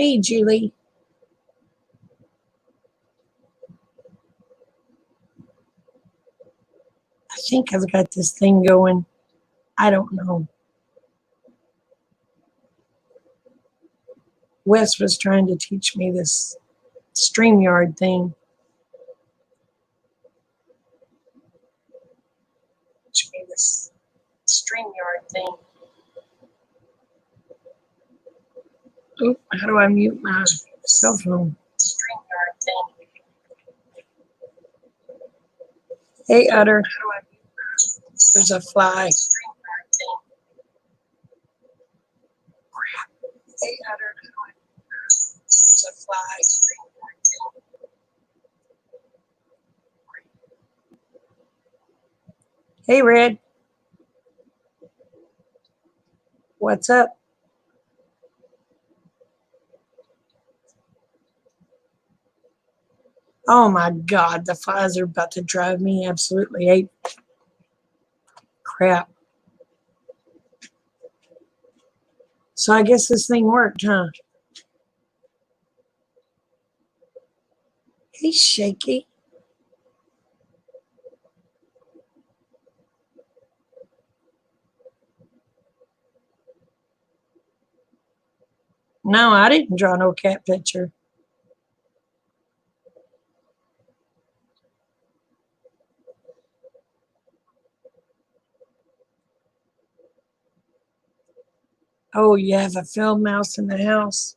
Hey, Julie. I think I've got this thing going. I don't know. Wes was trying to teach me this StreamYard thing. Teach me this StreamYard thing. Oh, how do I mute my cell phone? StreamYard thing. Hey, Utter. How do I mute my? There's a fly. StreamYard thing. Crap. Hey, Utter. How do I mute my? There's a fly. StreamYard thing. Hey, Red. What's up? Oh my God, the flies are about to drive me absolutely ape crap. So I guess this thing worked, huh? Hey, Shaky. No, I didn't draw no cat picture. Oh, you have a field mouse in the house?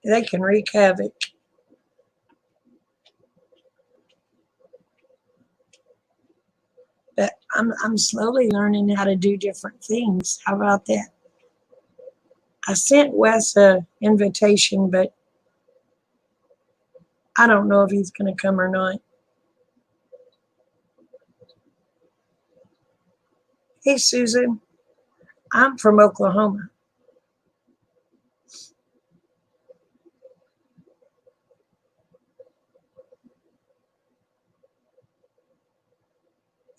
They can wreak havoc. But I'm slowly learning how to do different things. How about that? I sent Wes a invitation, but I don't know if he's going to come or not. Hey, Susan. I'm from Oklahoma.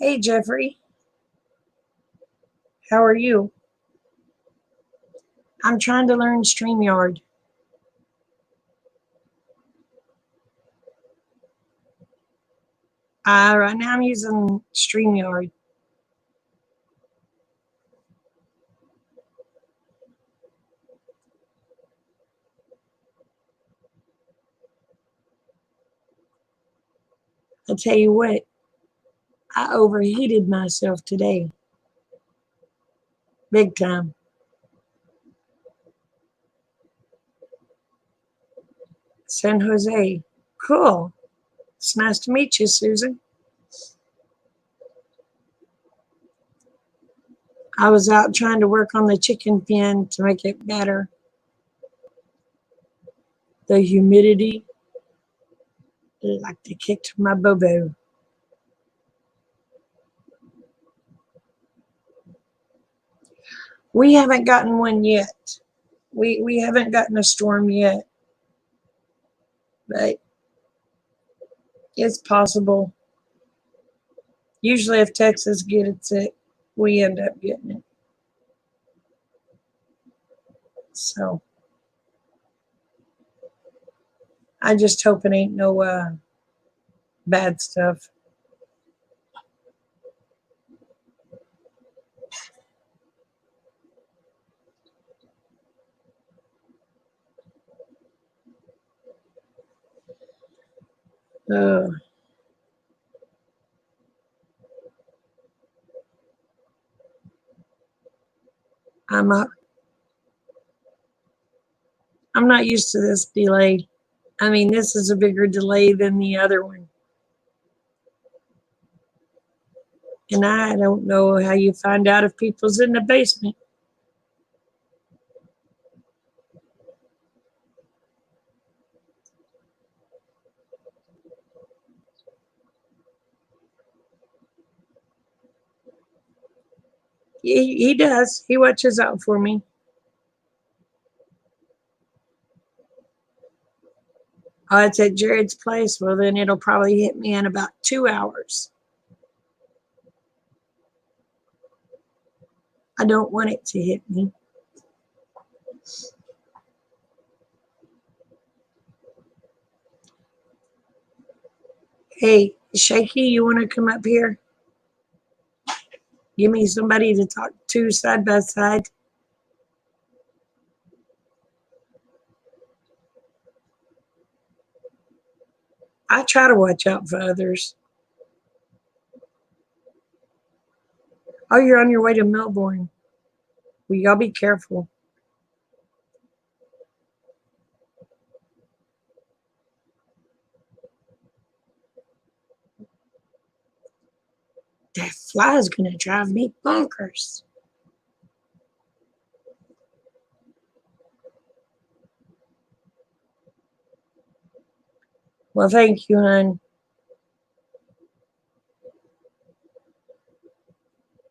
Hey, Jeffrey. How are you? I'm trying to learn StreamYard. Right now I'm using StreamYard. I tell you what, I overheated myself today. Big time. San Jose. Cool. It's nice to meet you, Susan. I was out trying to work on the chicken pen to make it better. The humidity, like they kicked my bobo. We haven't gotten one yet. We haven't gotten a storm yet, but it's possible. Usually, if Texas gets it, we end up getting it. So I just hope it ain't no bad stuff. Uh, I'm up. I'm not used to this delay. I mean, this is a bigger delay than the other one. And I don't know how you find out if people's in the basement. He does. He watches out for me. Oh, it's at Jared's place. Well, then it'll probably hit me in about 2 hours. I don't want it to hit me. Hey, Shaky, you want to come up here? Give me somebody to talk to side by side. I try to watch out for others. Oh, you're on your way to Melbourne. Well, y'all be careful. That fly is going to drive me bonkers. Well, thank you, hon.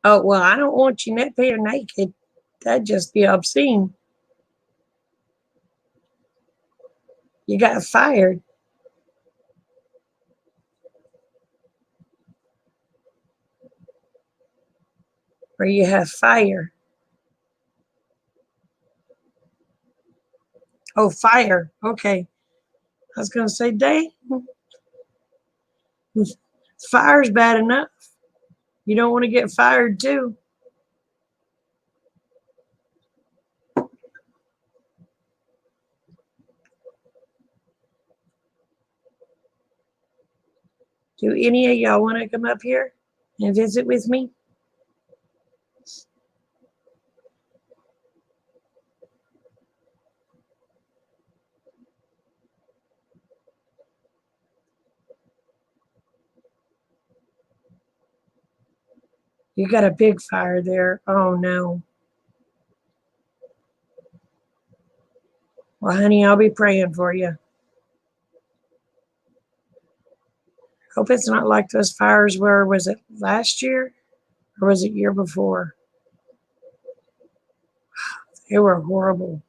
Oh, well, I don't want you net there naked. That'd just be obscene. You got fired, or you have fire. Oh, fire. Okay. I was going to say, dang, fire's bad enough. You don't want to get fired, too. Do any of y'all want to come up here and visit with me? You got a big fire there. Oh, no. Well, honey, I'll be praying for you. Hope it's not like those fires were, was it last year or was it year before? They were horrible.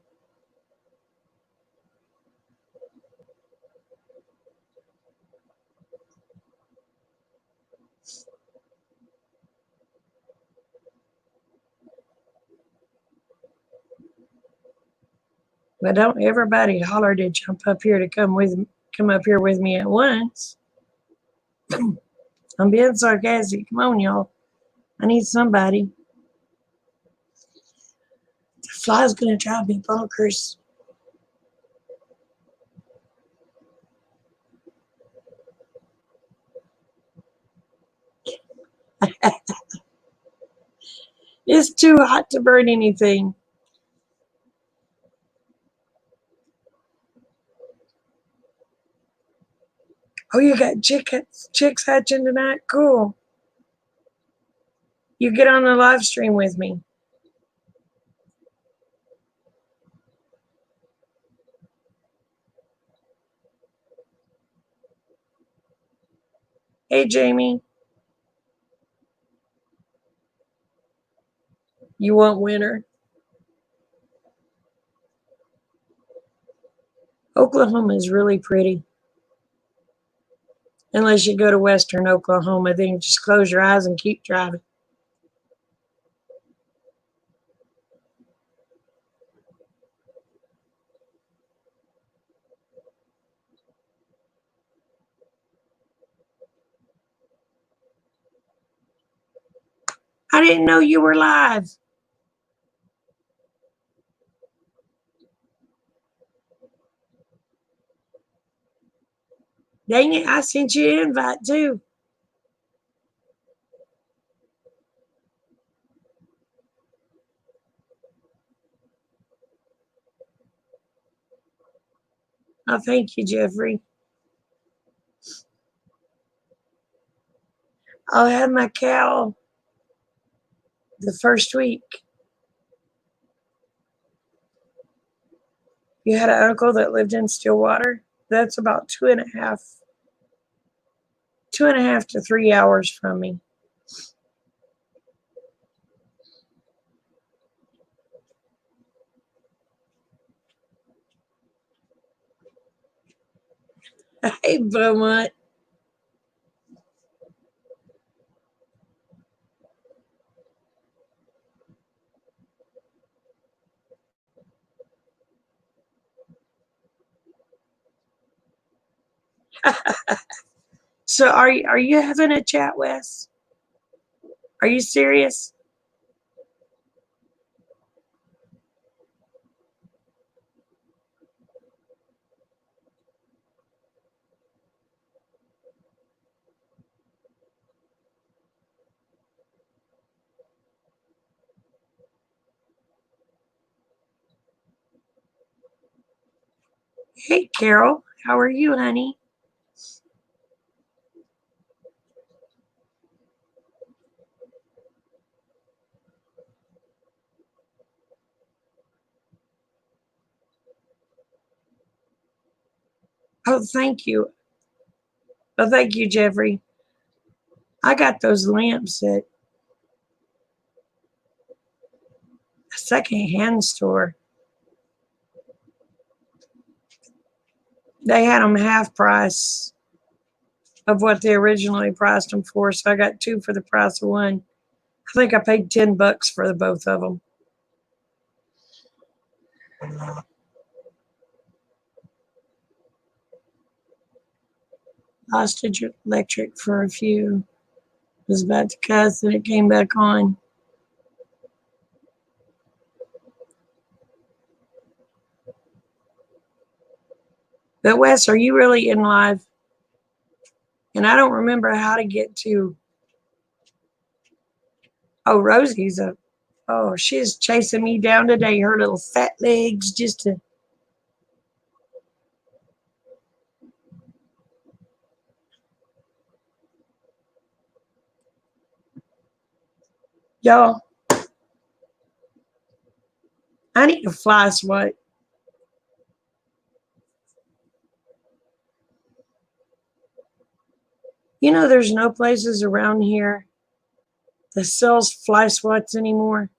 But don't everybody holler to jump up here to come up here with me at once. I'm being sarcastic. Come on, y'all. I need somebody. The fly's gonna drive me bonkers. It's too hot to burn anything. Oh, you got chicks hatching tonight? Cool. You get on the live stream with me. Hey, Jamie. You want winter? Oklahoma is really pretty. Unless you go to western Oklahoma, then just close your eyes and keep driving. I didn't know you were live. Dang it, I sent you an invite too. Oh, thank you, Jeffrey. I'll have my cow the first week. You had an uncle that lived in Stillwater? That's about 2.5 to 3 hours from me. Hey, Beaumont. So are you having a chat, Wes? Are you serious? Hey, Carol, how are you, honey? Oh, thank you. Oh, thank you, Jeffrey. I got those lamps at a secondhand store. They had them half price of what they originally priced them for, so I got two for the price of one. I think I paid $10 for the both of them. Lost electric for a few. Was about to cuss and it came back on. But Wes, are you really in live? And I don't remember how to get to. Oh, Rosie's up. Oh, she's chasing me down today. Her little fat legs just to. Y'all, I need a fly swatter. You know, there's no places around here that sells fly swats anymore.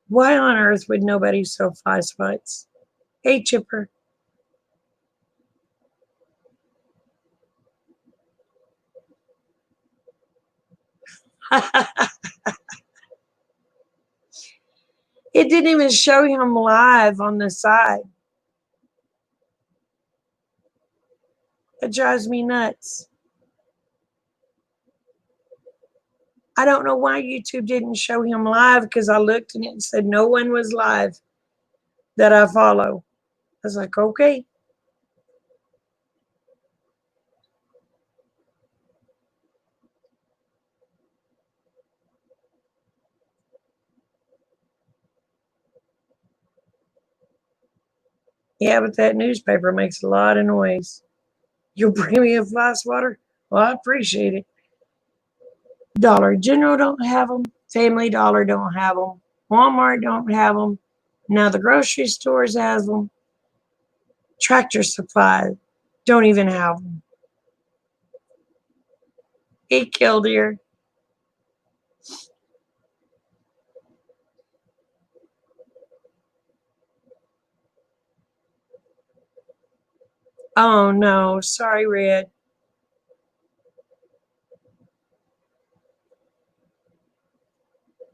Why on earth would nobody sell fly swats? Hey, Chipper. It didn't even show him live on the side. It drives me nuts. I don't know why YouTube didn't show him live because I looked and it said no one was live that I follow. I was like, okay. Yeah, but that newspaper makes a lot of noise. You'll bring me a fly swatter? Well, I appreciate it. Dollar General don't have them. Family Dollar don't have them. Walmart don't have them. Now the grocery stores has them. Tractor Supply don't even have them. Hey, Killdeer. Oh no, sorry, Red.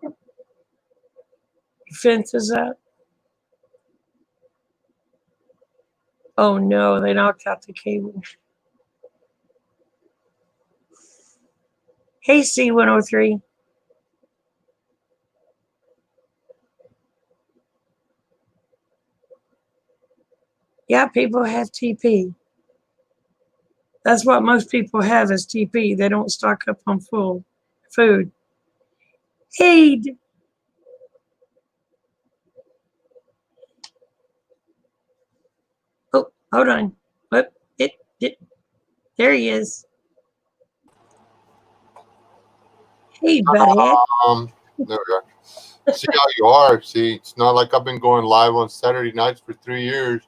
Your fence is up. Oh no, they knocked out the cable. Hey, C103. Yeah, people have TP. That's what most people have is TP. They don't stock up on full food. Hey, oh, hold on. Whoop, there he is. Hey, butthead. There we go. See how you are. See, it's not like I've been going live on Saturday nights for 3 years.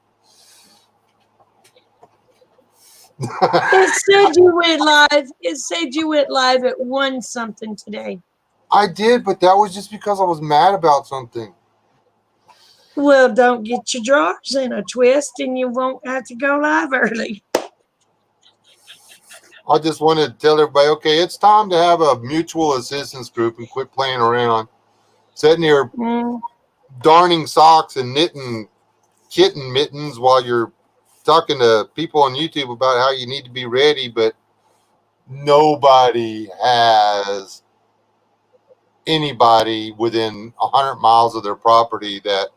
It said you went live. It said you went live at 1 something today. I did, but that was just because I was mad about something. Well, don't get your drawers in a twist and you won't have to go live early. I just wanted to tell everybody, okay, it's time to have a mutual assistance group and quit playing around. Sitting here darning socks and knitting kitten mittens while you're talking to people on YouTube about how you need to be ready, but nobody has anybody within 100 miles of their property that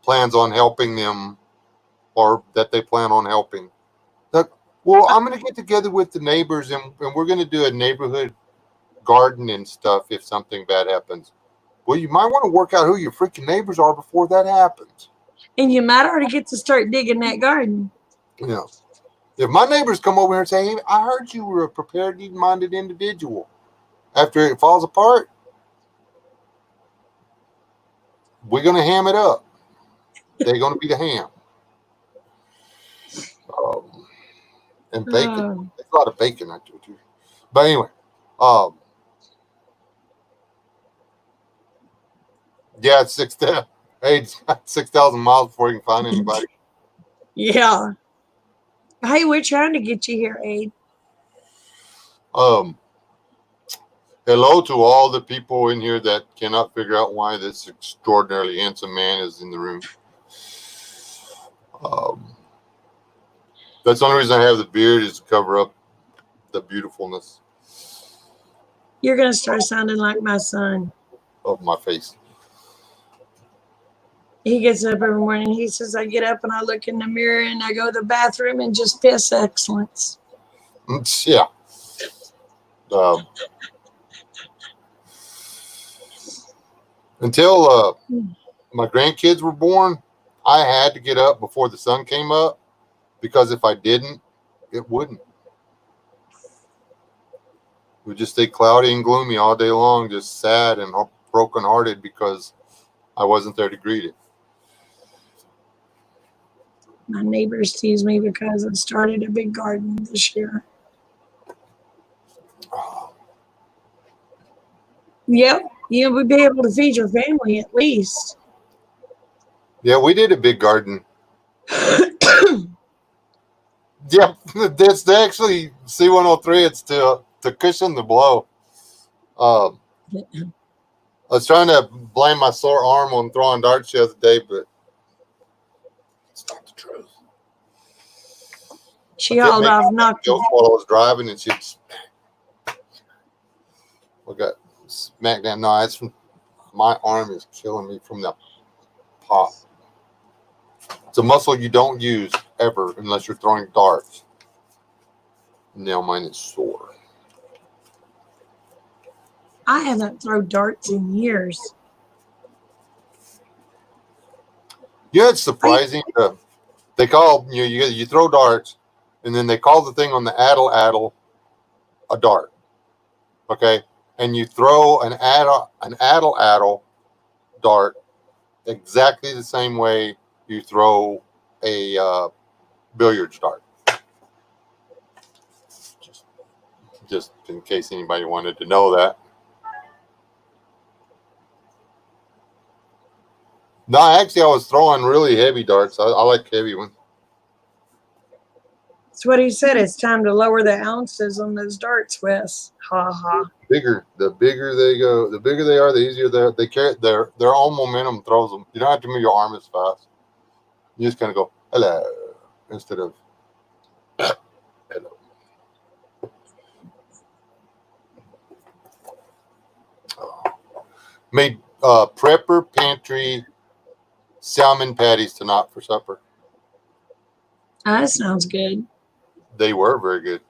plans on helping them or that they plan on helping. Like, well, I'm going to get together with the neighbors and we're going to do a neighborhood garden and stuff if something bad happens. Well, you might want to work out who your freaking neighbors are before that happens. And you might already get to start digging that garden. You know, if my neighbors come over here and say, hey, I heard you were a prepared-minded individual. After it falls apart, we're going to ham it up. They're going to be the ham. And bacon. There's a lot of bacon I do too. But anyway, yeah, it's 6,000 miles before you can find anybody. Yeah. Hey, we're trying to get you here, Abe. Hello to all the people in here that cannot figure out why this extraordinarily handsome man is in the room. That's the only reason I have the beard is to cover up the beautifulness. You're going to start sounding like my son. Of my face. He gets up every morning. He says, I get up and I look in the mirror and I go to the bathroom and just piss excellence. Yeah. Until my grandkids were born, I had to get up before the sun came up because if I didn't, it wouldn't. It would just stay cloudy and gloomy all day long, just sad and brokenhearted because I wasn't there to greet it. My neighbors tease me because I started a big garden this year. Yep. You would be able to feed your family at least. Yeah, we did a big garden. Yeah, that's actually C103. It's to cushion the blow. I was trying to blame my sore arm on throwing darts the other day, but it's not the truth. She hauled off, knocked while I was driving, and I got smacked down. No, it's from my arm is killing me from the pop. It's a muscle you don't use ever unless you're throwing darts. Now mine is sore. I haven't thrown darts in years. Yeah, it's surprising. They call you throw darts, and then they call the thing on the addle a dart. Okay, and you throw an addle dart exactly the same way you throw a billiards dart. Just in case anybody wanted to know that. No, actually, I was throwing really heavy darts. I like heavy ones. That's what he said. It's time to lower the ounces on those darts, Wes. Ha ha. The bigger they go, the bigger they are, the easier they carry. Their own momentum throws them. You don't have to move your arm as fast. You just kind of go hello instead of hello. Made prepper pantry salmon patties tonight for supper. That sounds good. They were very good.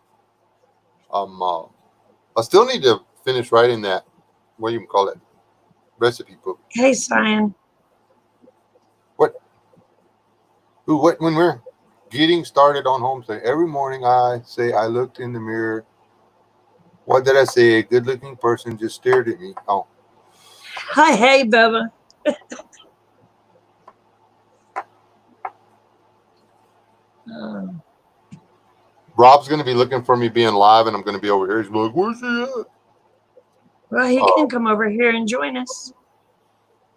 I still need to finish writing that. What do you call it? Recipe book. Hey, Cyan. What? Ooh, what? When we're getting started on homestead, every morning I say I looked in the mirror. What did I say? A good-looking person just stared at me. Oh. Hi, hey, Bubba. Rob's going to be looking for me being live, and I'm going to be over here. He's like, where's he at? Well, he can come over here and join us.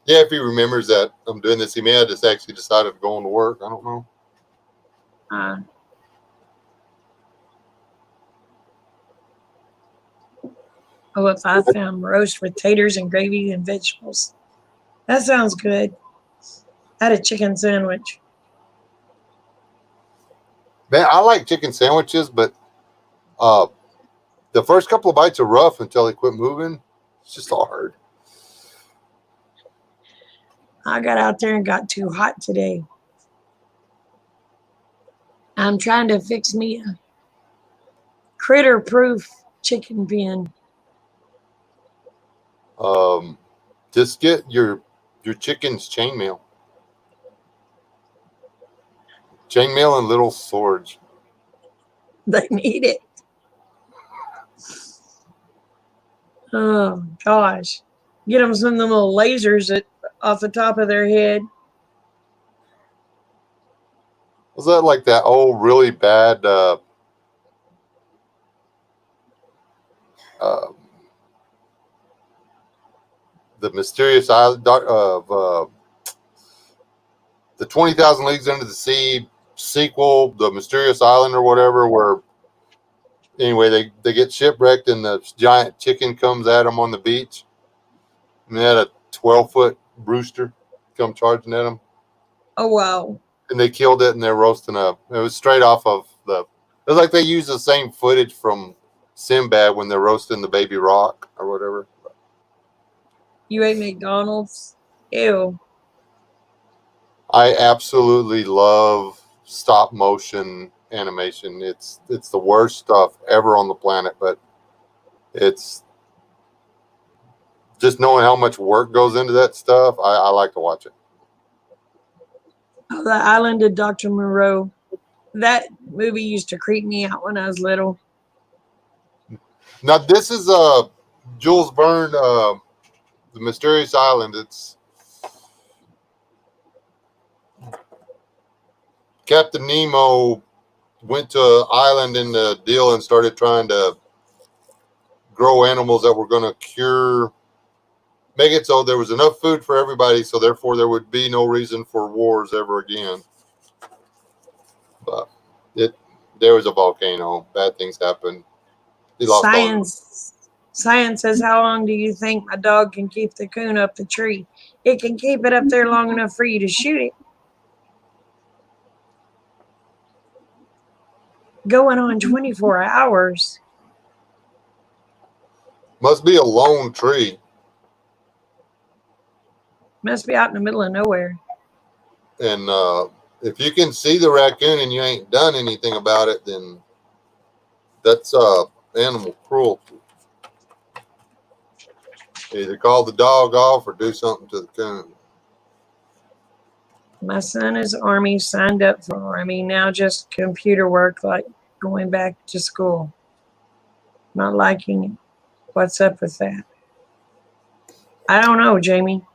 Yeah, if he remembers that I'm doing this, he may have just actually decided to go on to work. I don't know. If I found roast with taters and gravy and vegetables. That sounds good. I had a chicken sandwich. Man, I like chicken sandwiches, but the first couple of bites are rough until they quit moving. It's just hard. I got out there and got too hot today. I'm trying to fix me a critter-proof chicken pen. Just get your chicken's chainmail. Chainmail and little swords. They need it. Oh, gosh. Get them some of them little lasers off the top of their head. Was that like that old really bad the Mysterious Island of the 20,000 Leagues Under the Sea sequel, The Mysterious Island or whatever, where anyway they get shipwrecked and the giant chicken comes at them on the beach, and they had a 12-foot rooster come charging at them. Oh, wow. And they killed it, and they're roasting up. It was straight off of it was like they used the same footage from Sinbad when they're roasting the baby rock or whatever. You ate McDonald's? Ew. I absolutely love stop motion animation. It's the worst stuff ever on the planet, but it's just knowing how much work goes into that stuff. I like to watch it. Oh, the Island of Dr. Moreau. That movie used to creep me out when I was little. Now this is Jules Verne, The Mysterious Island. It's Captain Nemo went to an island in the deal and started trying to grow animals that were going to make it so there was enough food for everybody, so therefore there would be no reason for wars ever again. But there was a volcano. Bad things happened. He lost all. Science says, how long do you think my dog can keep the coon up the tree? It can keep it up there long enough for you to shoot it. Going on 24 hours. Must be a lone tree. Must be out in the middle of nowhere. And if you can see the raccoon and you ain't done anything about it, then that's animal cruelty. Either call the dog off or do something to the coon. My son is Army, signed up for Army. Now just computer work, like going back to school. Not liking it. What's up with that? I don't know, Jamie.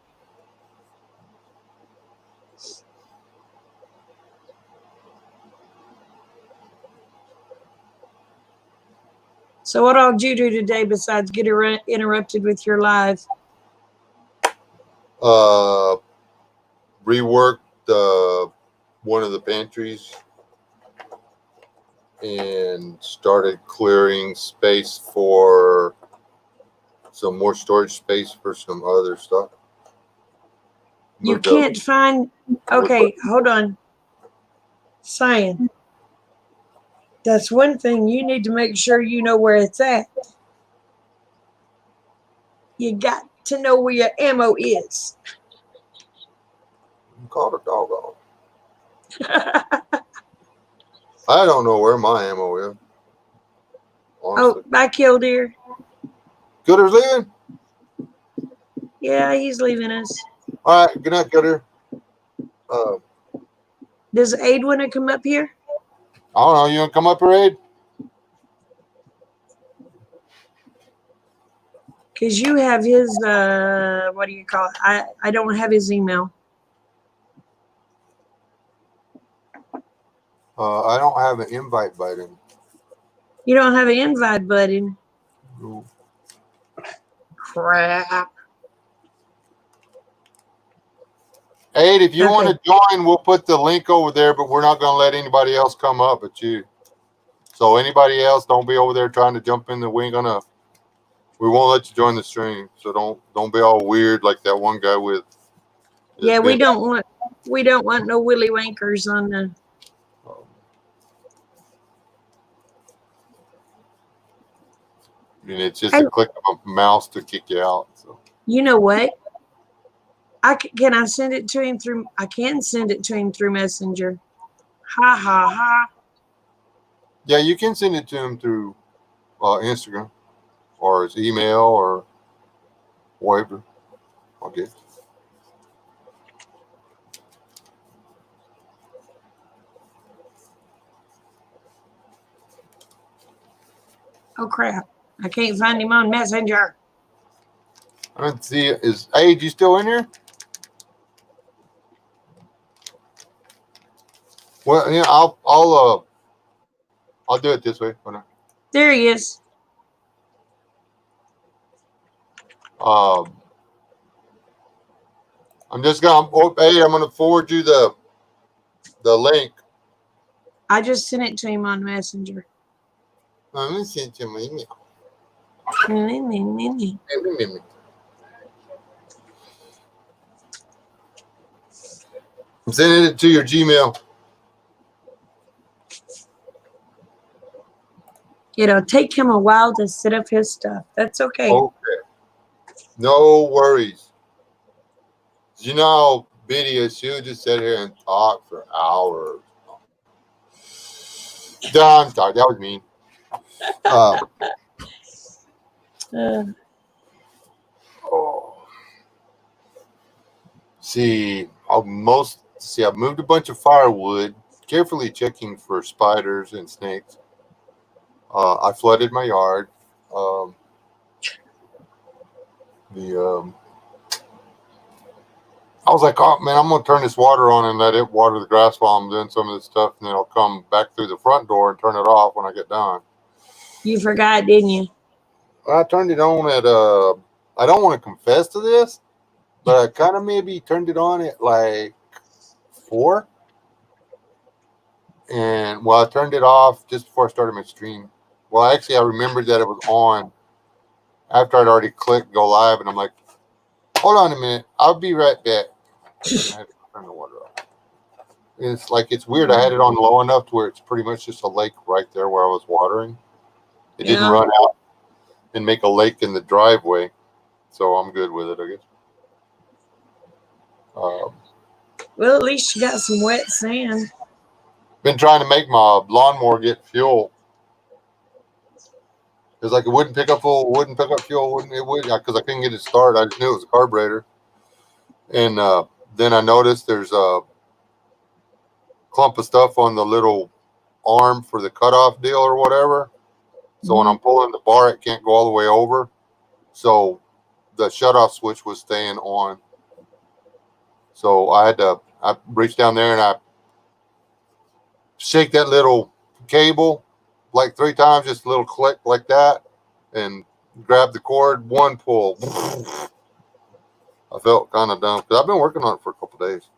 So what all did you do today besides get interrupted with your live? Reworked one of the pantries and started clearing space for some more storage space for some other stuff. You can't find. Okay, hold on. Cyan. That's one thing you need to make sure you know where it's at. You got to know where your ammo is. You called a dog off. I don't know where my ammo is. Honestly. Oh, bye, Killdeer. Gooder's leaving? Yeah, he's leaving us. All right, good night, Gooder. Does Aid want to come up here? I don't know. You want to come up here, Aid? Because you have his, what do you call it? I don't have his email. I don't have an invite button. You don't have an invite button? No. Crap. Aid, if you Okay. want to join, we'll put the link over there, but we're not going to let anybody else come up but you. So anybody else, don't be over there trying to jump in. We won't let you join the stream. So don't be all weird like that one guy with. Yeah, we don't want We don't want no willy wankers on the. And it's just a click of a mouse to kick you out. So You know what? Can I send it to him through? I can send it to him through Messenger. Ha ha ha. yeah, you can send it to him through Instagram or his email or whatever. Okay. Oh crap! I can't find him on Messenger. I don't see it. Is Age you still in here? Well, yeah, I'll do it this way. Hold on. There he is. I'm just gonna. Oh, hey, I'm gonna forward you the link. I just sent it to him on Messenger. Let me send you my email. I'm sending it to your Gmail. It'll take him a while to set up his stuff. That's okay. Okay. No worries. You know how Biddy is. She'll just sit here and talk for hours. I'm sorry. That was mean. Oh. I've moved a bunch of firewood, carefully checking for spiders and snakes. I flooded my yard. I was like, oh man, I'm gonna turn this water on and let it water the grass while I'm doing some of this stuff, and then I'll come back through the front door and turn it off when I get done. You forgot, didn't you? I turned it on at I don't want to confess to this, but I kind of maybe turned it on at like 4. And I turned it off just before I started my stream. Well, actually, I remembered that it was on after I'd already clicked go live, and I'm like, hold on a minute, I'll be right back. I had to turn the water off. And it's weird. I had it on low enough to where it's pretty much just a lake right there where I was watering. It didn't run out and make a lake in the driveway, so I'm good with it, I guess. Well, at least you got some wet sand. Been trying to make my lawnmower get fuel. It's like it wouldn't pick up fuel, because I couldn't get it started. I just knew it was a carburetor. And then I noticed there's a clump of stuff on the little arm for the cutoff deal or whatever. So when I'm pulling the bar, it can't go all the way over. So the shutoff switch was staying on. So I reached down there and I shake that little cable like 3 times, just a little click like that, and grab the cord, one pull. I felt kind of dumb because I've been working on it for a couple of days.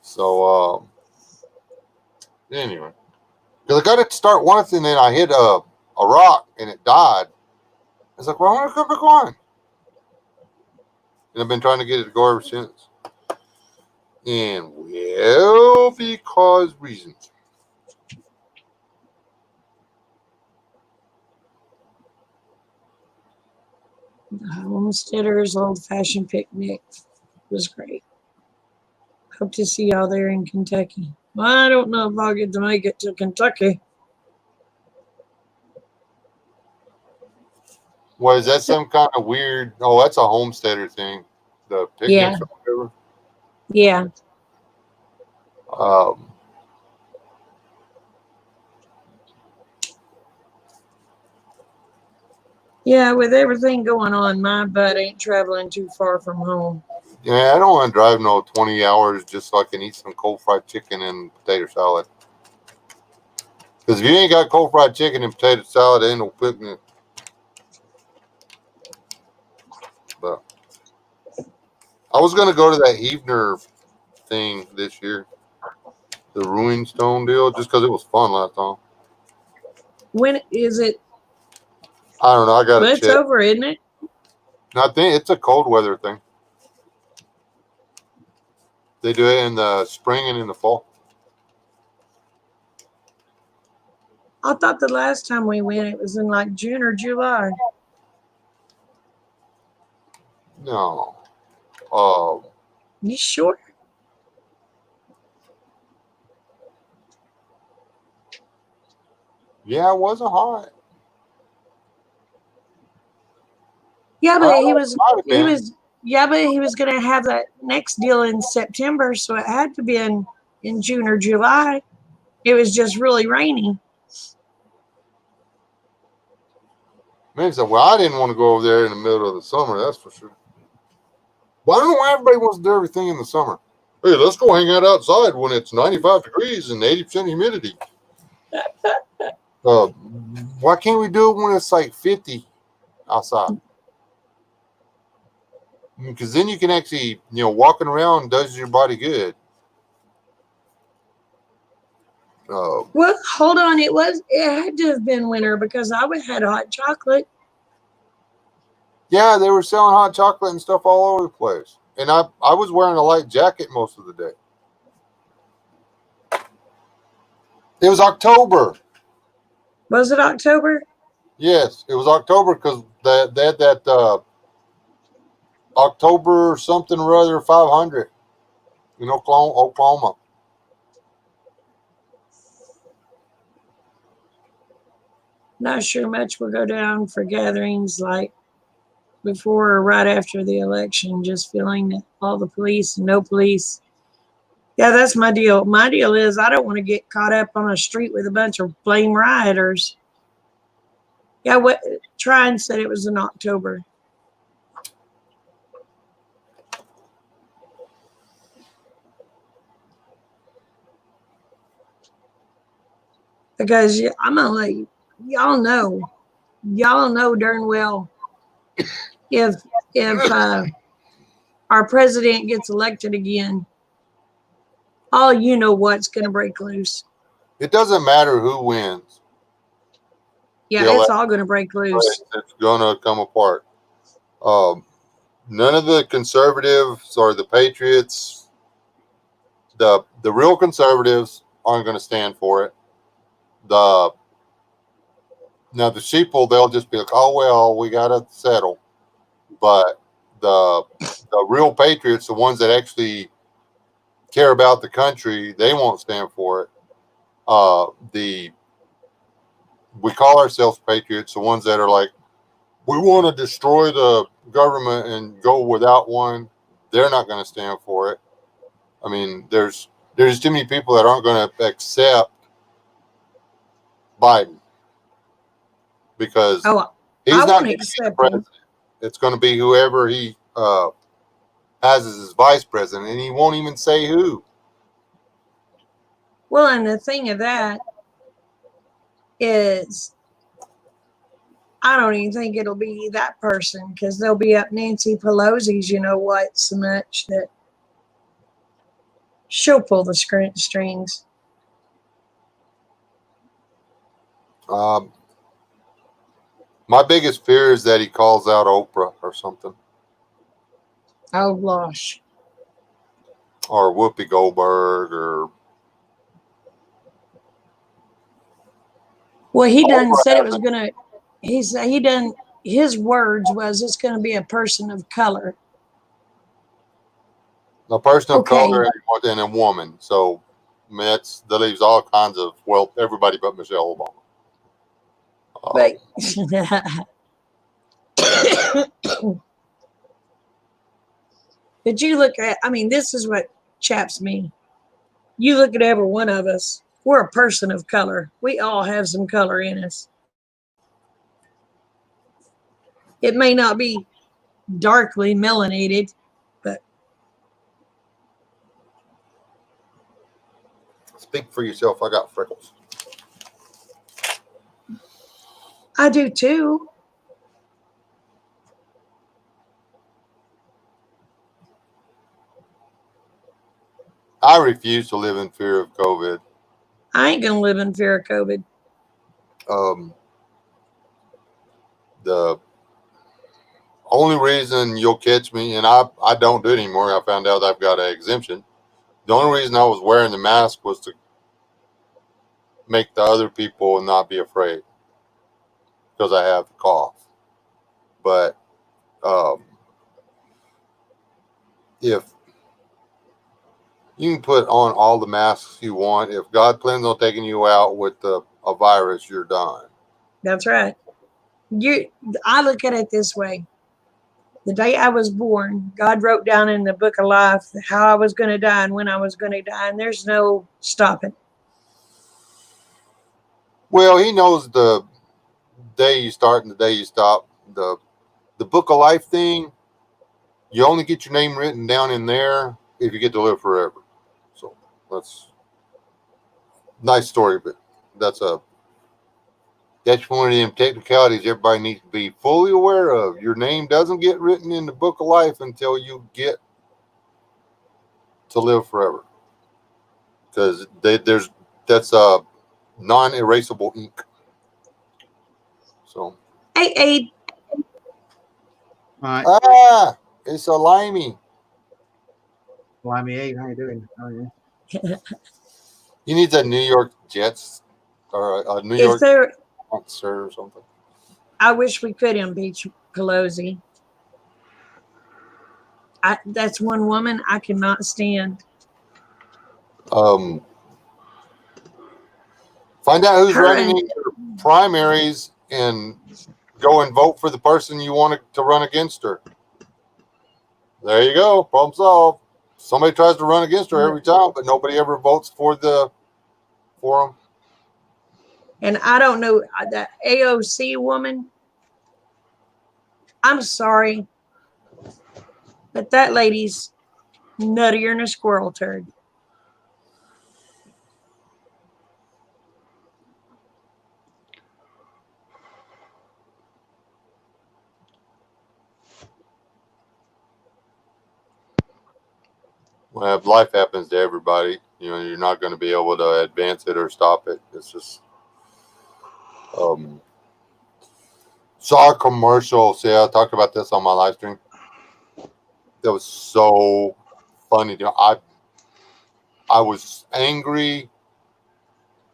So anyway, because I got it to start once and then I hit a rock and it died. I was like, well, I want to come back on. And I've been trying to get it to go ever since. And well, because reasons. The Homesteaders Old-Fashioned Picnic was great. Hope to see y'all there in Kentucky. Well, I don't know if I'll get to make it to Kentucky. Was that some kind of weird? Oh, that's a homesteader thing. The picnics or whatever. Yeah. Yeah, with everything going on, my butt ain't traveling too far from home. Yeah, I don't want to drive no 20 hours just so I can eat some cold fried chicken and potato salad. Because if you ain't got cold fried chicken and potato salad, ain't no picnic. But I was going to go to that Heavener thing this year, the Ruin Stone deal, just because it was fun last time. When is it? I don't know. I got to check. It's over, isn't it? I think it's a cold weather thing. They do it in the spring and in the fall. I thought the last time we went, it was in like June or July. No. You sure? Yeah, it wasn't hot. Yeah, but he was Might have he been. was yeah, but he was gonna have that next deal in September, so it had to be in June or July. It was just really rainy. Maybe so. Well, I didn't want to go over there in the middle of the summer, that's for sure. But I don't know why everybody wants to do everything in the summer. Hey, let's go hang out outside when it's 95 degrees and 80% humidity. Why can't we do it when it's like 50 outside? Because then you can actually, walking around does your body good. Well, hold on. It had to have been winter because I had hot chocolate. Yeah, they were selling hot chocolate and stuff all over the place. And I was wearing a light jacket most of the day. It was October. Was it October? Yes, it was October because they had that October something or other 500 in Oklahoma. Not sure much will go down for gatherings like before or right after the election. Just feeling that all the police and no police. Yeah, that's my deal. My deal is I don't want to get caught up on a street with a bunch of blame rioters. Yeah, try and said it was in October. Because I'm gonna let y'all know darn well if our president gets elected again, all you know what's gonna break loose. It doesn't matter who wins. Yeah, The it's all gonna break loose. It's gonna come apart. None of the conservatives or the patriots, the real conservatives aren't going to stand for it. The sheeple, they'll just be like, oh well, we got to settle. But the real patriots, the ones that actually care about the country, they won't stand for it. We call ourselves patriots, the ones that are like, we want to destroy the government and go without one. They're not going to stand for it. I mean, there's too many people that aren't going to accept Biden because he's I not won't going to be the accept him. president. It's going to be whoever he has as his vice president, and he won't even say who. Well, and the thing of that is, I don't even think it'll be that person because they'll be up Nancy Pelosi's, you know what, so much that she'll pull the strings. My biggest fear is that he calls out Oprah or something, Oh gosh. or Whoopi Goldberg, or Well, he done said it was gonna. He done. His words was it's gonna be a person of color. a person of Okay. color and a woman. So that leaves all kinds of, well, everybody but Michelle Obama. But but you look at, I mean, this is what chaps me. You look at every one of us. We're a person of color. We all have some color in us. It may not be darkly melanated, but Speak for yourself. I got freckles. I do too. I refuse to live in fear of COVID. I ain't gonna live in fear of COVID. The only reason you'll catch me, and I don't do it anymore. I found out I've got an exemption. The only reason I was wearing the mask was to make the other people not be afraid because I have the cough. But if you can put on all the masks you want, if God plans on taking you out with a virus, you're done. That's right. I look at it this way. The day I was born, God wrote down in the book of life how I was going to die and when I was going to die, and there's no stopping. Well, He knows the day you start and the day you stop. The book of life thing, you only get your name written down in there if you get to live forever. So that's nice story, but that's one of them technicalities everybody needs to be fully aware of. Your name doesn't get written in the book of life until you get to live forever, because that's non-erasable ink. So Hey, Right. it's a limey. Blimey, Eve, how you doing? How are you? You need a New York Jets or a New if York there, concert or something. I wish we could impeach Pelosi. That's one woman I cannot stand. Find out who's Her running and in your primaries and go and vote for the person you want to run against her. There you go. Problem solved. Somebody tries to run against her every time, but nobody ever votes for them. and I don't know that AOC woman. I'm sorry, but that lady's nuttier than a squirrel turd. Well, if life happens to everybody, you're not going to be able to advance it or stop it. It's just saw a commercial. See, I talked about this on my live stream. That was so funny. I was angry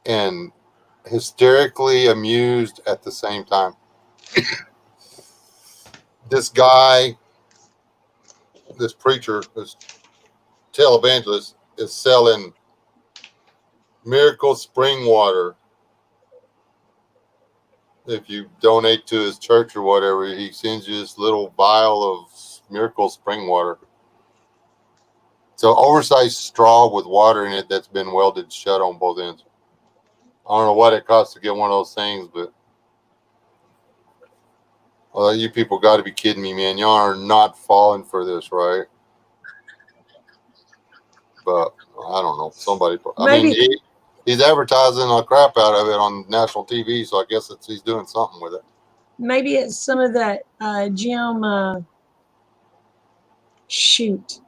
and hysterically amused at the same time. This guy, this preacher, this televangelist, is selling miracle spring water. If you donate to his church or whatever, he sends you this little vial of miracle spring water. It's an oversized straw with water in it that's been welded shut on both ends. I don't know what it costs to get one of those things, but you people got to be kidding me, man. Y'all are not falling for this, right? But I don't know. Somebody, he's advertising the crap out of it on national TV, so I guess he's doing something with it. Maybe it's some of that Jim. Shoot.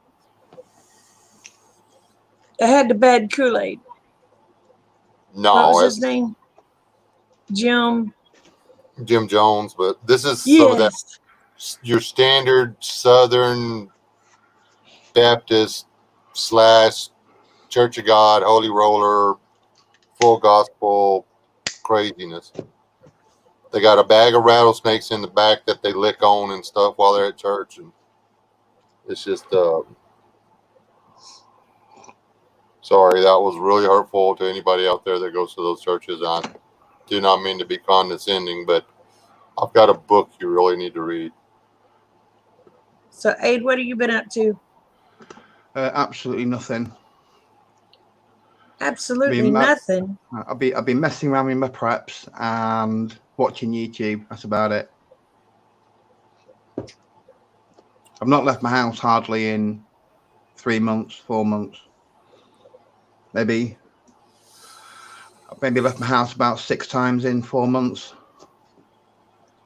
It had the bad Kool-Aid. No, what was his name? Jim Jones, but this is yes. some of that your standard Southern Baptist / Church of God, Holy Roller, full gospel craziness. They got a bag of rattlesnakes in the back that they lick on and stuff while they're at church, and it's just sorry, that was really hurtful to anybody out there that goes to those churches. I do not mean to be condescending, but I've got a book you really need to read. So, Aid, what have you been up to? Absolutely nothing. Absolutely nothing. I've been messing around with my preps and watching YouTube. That's about it. I've not left my house hardly in 3 months, 4 months. Maybe left my house about 6 times in 4 months.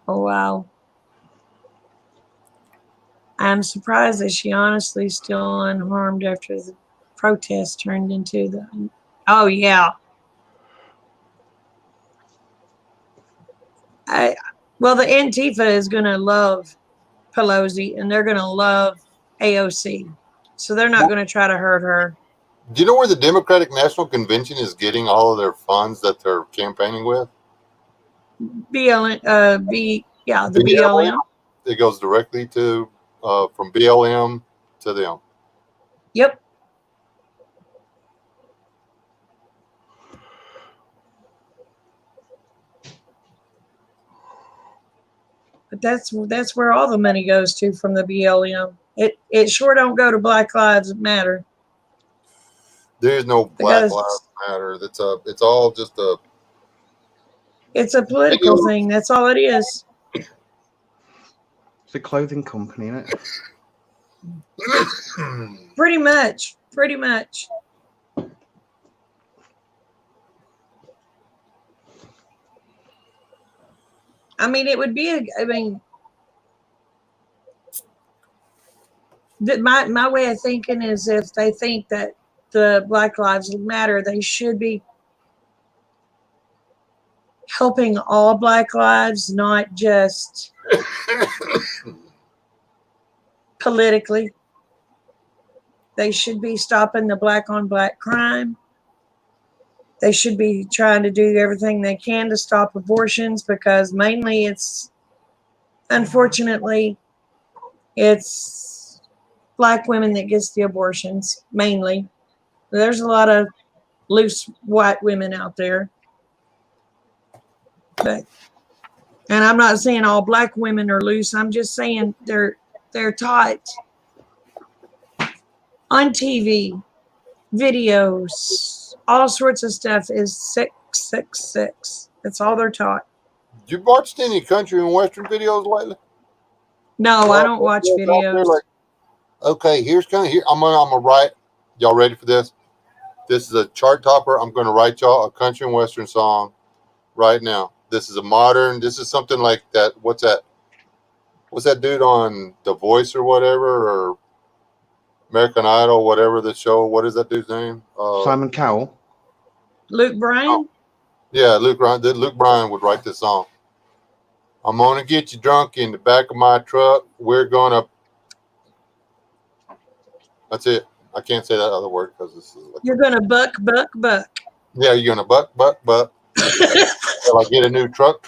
Oh, wow. I'm surprised that she honestly is still unharmed after the protest turned into the... Oh, yeah. Well, the Antifa is going to love Pelosi, and they're going to love AOC. So they're not going to try to hurt her. Do you know where the Democratic National Convention is getting all of their funds that they're campaigning with? Yeah, the BLM. It goes directly to from BLM to them. Yep. But that's where all the money goes to from the BLM. It sure don't go to Black Lives Matter. There's no Black Because Lives Matter. It's all just a. it's a political thing. That's all it is. It's a clothing company, isn't it? Pretty much. Pretty much. I mean, it would be my way of thinking is if they think that the Black Lives Matter, they should be helping all Black lives, not just politically. They should be stopping the black on black crime. They should be trying to do everything they can to stop abortions, because mainly unfortunately, it's Black women that gets the abortions, mainly. There's a lot of loose white women out there. And I'm not saying all Black women are loose. I'm just saying they're taught on TV, videos, all sorts of stuff is 666. That's all they're taught. You watched any country and western videos lately? No, I don't watch videos. Like, okay, here's here. I'm gonna write. Y'all ready for this? This is a chart topper. I'm gonna write y'all a country and western song right now. This is a modern. This is something like that. What's that? What's that dude on The Voice or whatever, or American Idol, whatever the show? What is that dude's name? Simon Cowell. Luke Bryan? Oh, yeah, Luke Bryan would write this song. I'm gonna get you drunk in the back of my truck. We're gonna. That's it. I can't say that other word because this is. You're gonna buck. Yeah, you're gonna buck. Till I get a new truck.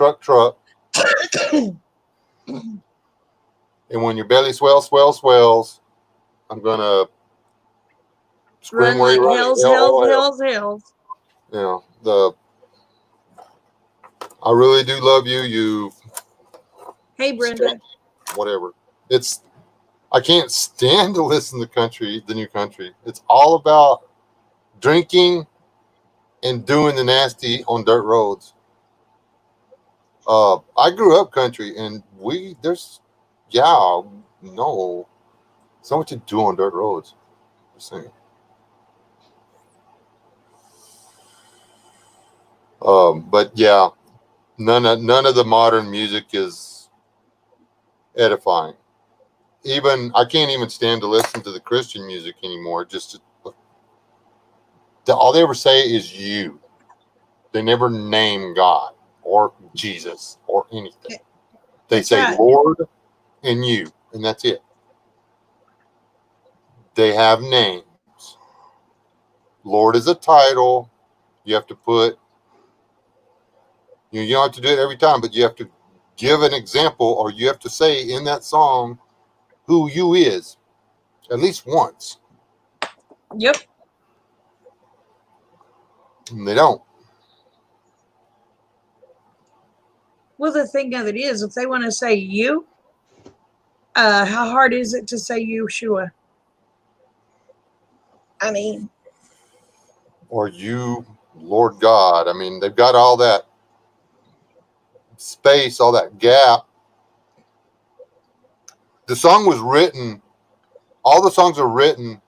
And when your belly swells, I'm gonna scream Run where like you hells. You know, I really do love you. You. Hey, Brenda. Whatever. I can't stand to listen to the new country. It's all about drinking and doing the nasty on dirt roads. I grew up country, and there's so much to do on dirt roads. Just saying. But yeah, none of the modern music is edifying. Even I can't even stand to listen to the Christian music anymore. All they ever say is you. They never name God or Jesus or anything. They say right. Lord and you, and that's it. They have names. Lord is a title. You have to put. You don't have to do it every time, but you have to give an example, or you have to say in that song who you is at least once. Yep. And they don't. Well, the thing of it is, if they want to say you, how hard is it to say Yeshua? I mean, or you, Lord God. I mean, they've got all that space, all that gap. The song was written, all the songs are written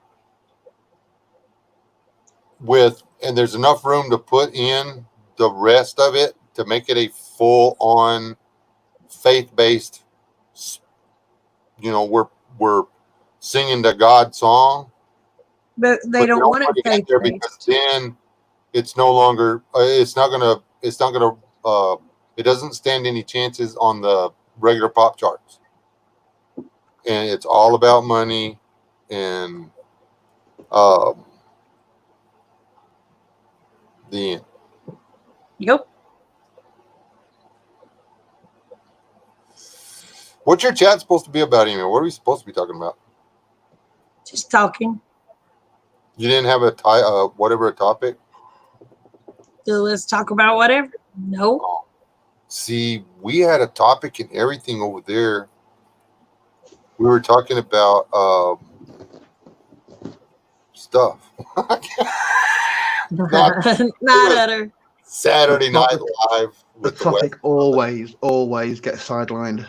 and there's enough room to put in the rest of it to make it a full-on faith-based, we're singing the God song. but they don't want it faith-based. Because then it's no longer, it doesn't stand any chances on the regular pop charts. And it's all about money and The end. Yep. What's your chat supposed to be about, anyway? What are we supposed to be talking about? Just talking. You didn't have a whatever a topic. So let's talk about whatever. No. See, we had a topic and everything over there. We were talking about stuff. Not utter. Saturday Night Live The with the topic always gets sidelined.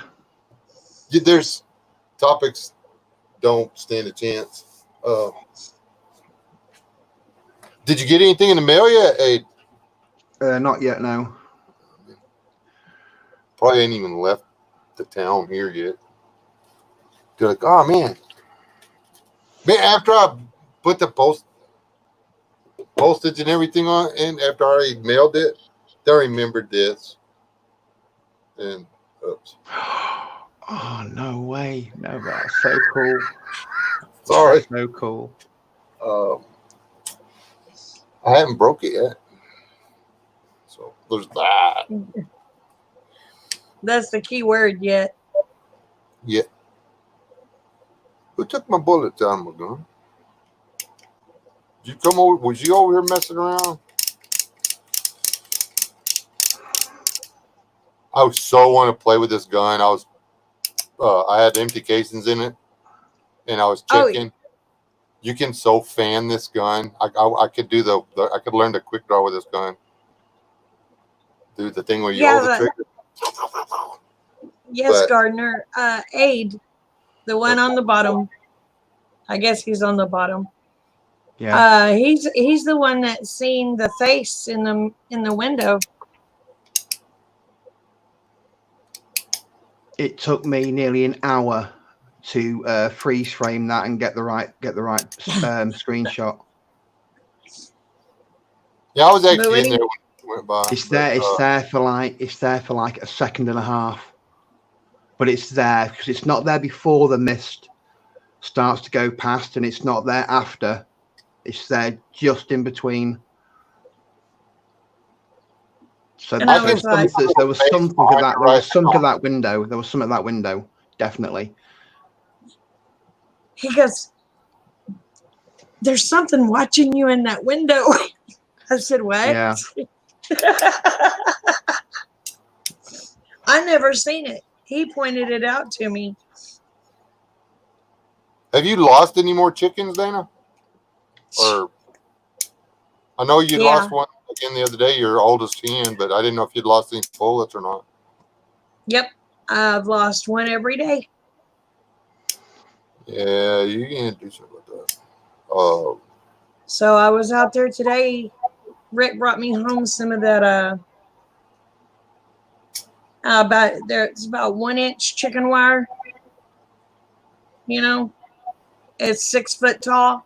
There's topics don't stand a chance. Did you get anything in the mail yet? Hey, Not yet, no. probably ain't even left the town here yet. They're like, oh man. After I put the postage and everything on, and after I already mailed it, they remembered this. And oops. Oh, no way. No, that's so cool. Sorry. So cool. I haven't broke it yet. So there's that. That's the key word yet. Yeah. Who took my bullets out of my gun? Did you come over? Was you over here messing around? I so want to play with this gun. I had empty casings in it, and I was checking. You can so fan this gun. I could do I could learn the quick draw with this gun. Do the thing where you hold the trigger. Yes, But- Gardner. Aid, the one on the bottom. I guess he's on the bottom. Yeah. He's the one that seen the face in the window. It took me nearly an hour to freeze frame that and get the right screenshot. Yeah, I was But actually when in there when it went by. It's there for like a second and a half, but it's there because it's not there before the mist starts to go past, and it's not there after. It's there just in between. So And I was like- there was something to that. There was some to that window. There was some at that window, definitely. He goes, "There's something watching you in that window." I said, "What?" Yeah. I never seen it. He pointed it out to me. Have you lost any more chickens, Dana? Or I know you Yeah. lost one again the other day, your oldest hen, but I didn't know if you'd lost any bullets or not. Yep, I've lost one every day. Yeah, you can do something like that. So I was out there today. Rick brought me home some of that. It's about 1 inch chicken wire. You know, it's 6 foot tall,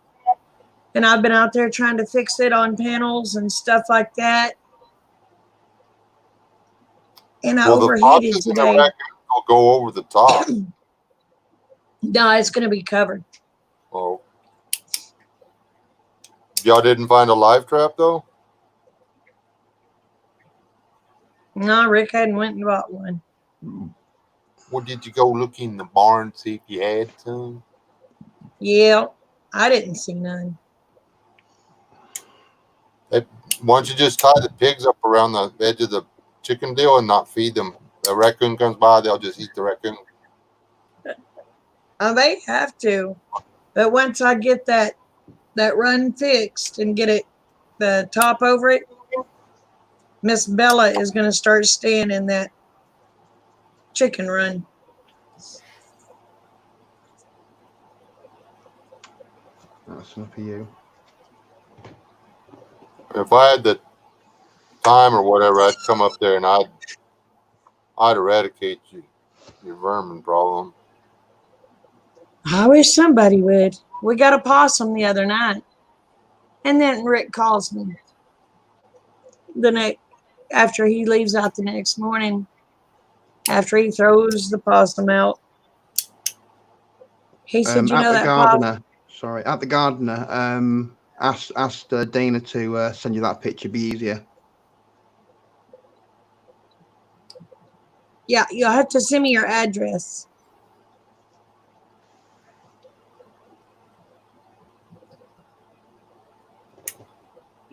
and I've been out there trying to fix it on panels and stuff like that. And I well, the overheated foxes and the today. raccoons will go over the top. No, it's going to be covered. Oh, y'all didn't find a live trap though? No, Rick hadn't went and bought one. Well, did you go look in the barn see if you had some? Yeah, I didn't see none. Why don't you just tie the pigs up around the edge of the chicken deal and not feed them? A raccoon comes by, they'll just eat the raccoon. They have to. But once I get that run fixed and get it the top over it, Miss Bella is going to start staying in that chicken run. That's enough for you. If I had the time or whatever, I'd come up there and I'd eradicate your vermin problem. I wish somebody would. We got a possum the other night. And then Rick calls me after he leaves out the next morning, after he throws the possum out. He said, "You know At the that possum?" gardener. Sorry, at the gardener. Ask Dana to send you that picture. Be easier. Yeah, you'll have to send me your address.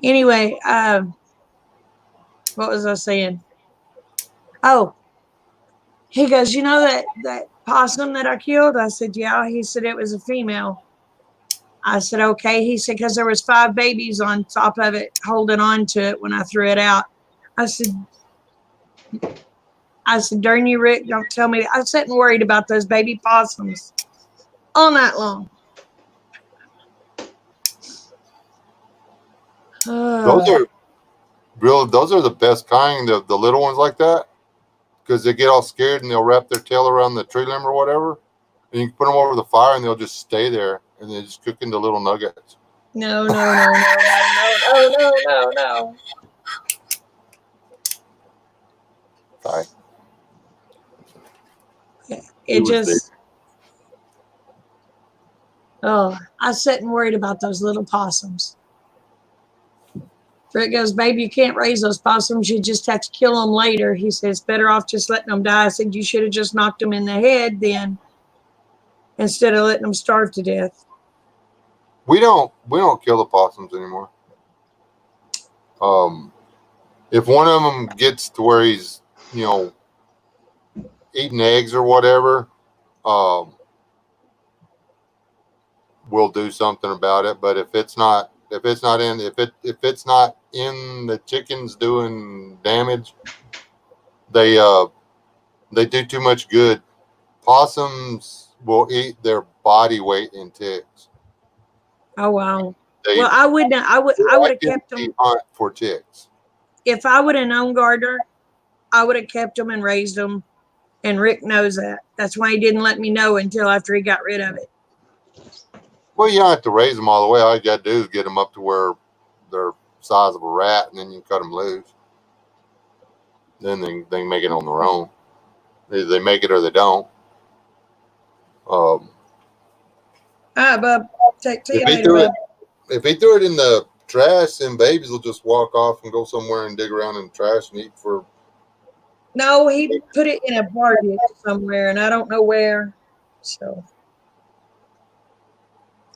Anyway, what was I saying? Oh, he goes, you know that possum that I killed? I said, yeah. He said it was a female. I said, okay. He said, because there was 5 babies on top of it holding on to it when I threw it out. I said, darn you, Rick, don't tell me. I was sitting worried about those baby possums all night long. Those are those are the best kind of the little ones like that, because they get all scared and they'll wrap their tail around the tree limb or whatever, and you can put them over the fire and they'll just stay there and they just cook into little nuggets. No. Sorry. It just, I was sitting worried about those little possums. Rick goes, baby, you can't raise those possums. You just have to kill them later. He says, better off just letting them die. I said, you should have just knocked them in the head then instead of letting them starve to death. We don't kill the possums anymore. If one of them gets to where he's, eating eggs or whatever, we'll do something about it. But if it's not in the chickens doing damage, they do too much good. Possums will eat their body weight in ticks. Oh wow. Well, I would have kept them for ticks. If I would have known Gardner, I would have kept them and raised them. And Rick knows that. That's why he didn't let me know until after he got rid of it. Well, you don't have to raise them all the way. All you got to do is get them up to where they're size of a rat, and then you cut them loose. Then they make it on their own. Either they make it or they don't. All right, bub. Take you later, bub. If he threw it in the trash, then babies will just walk off and go somewhere and dig around in the trash and eat for. No, he put it in a bar ditch somewhere, and I don't know where. So,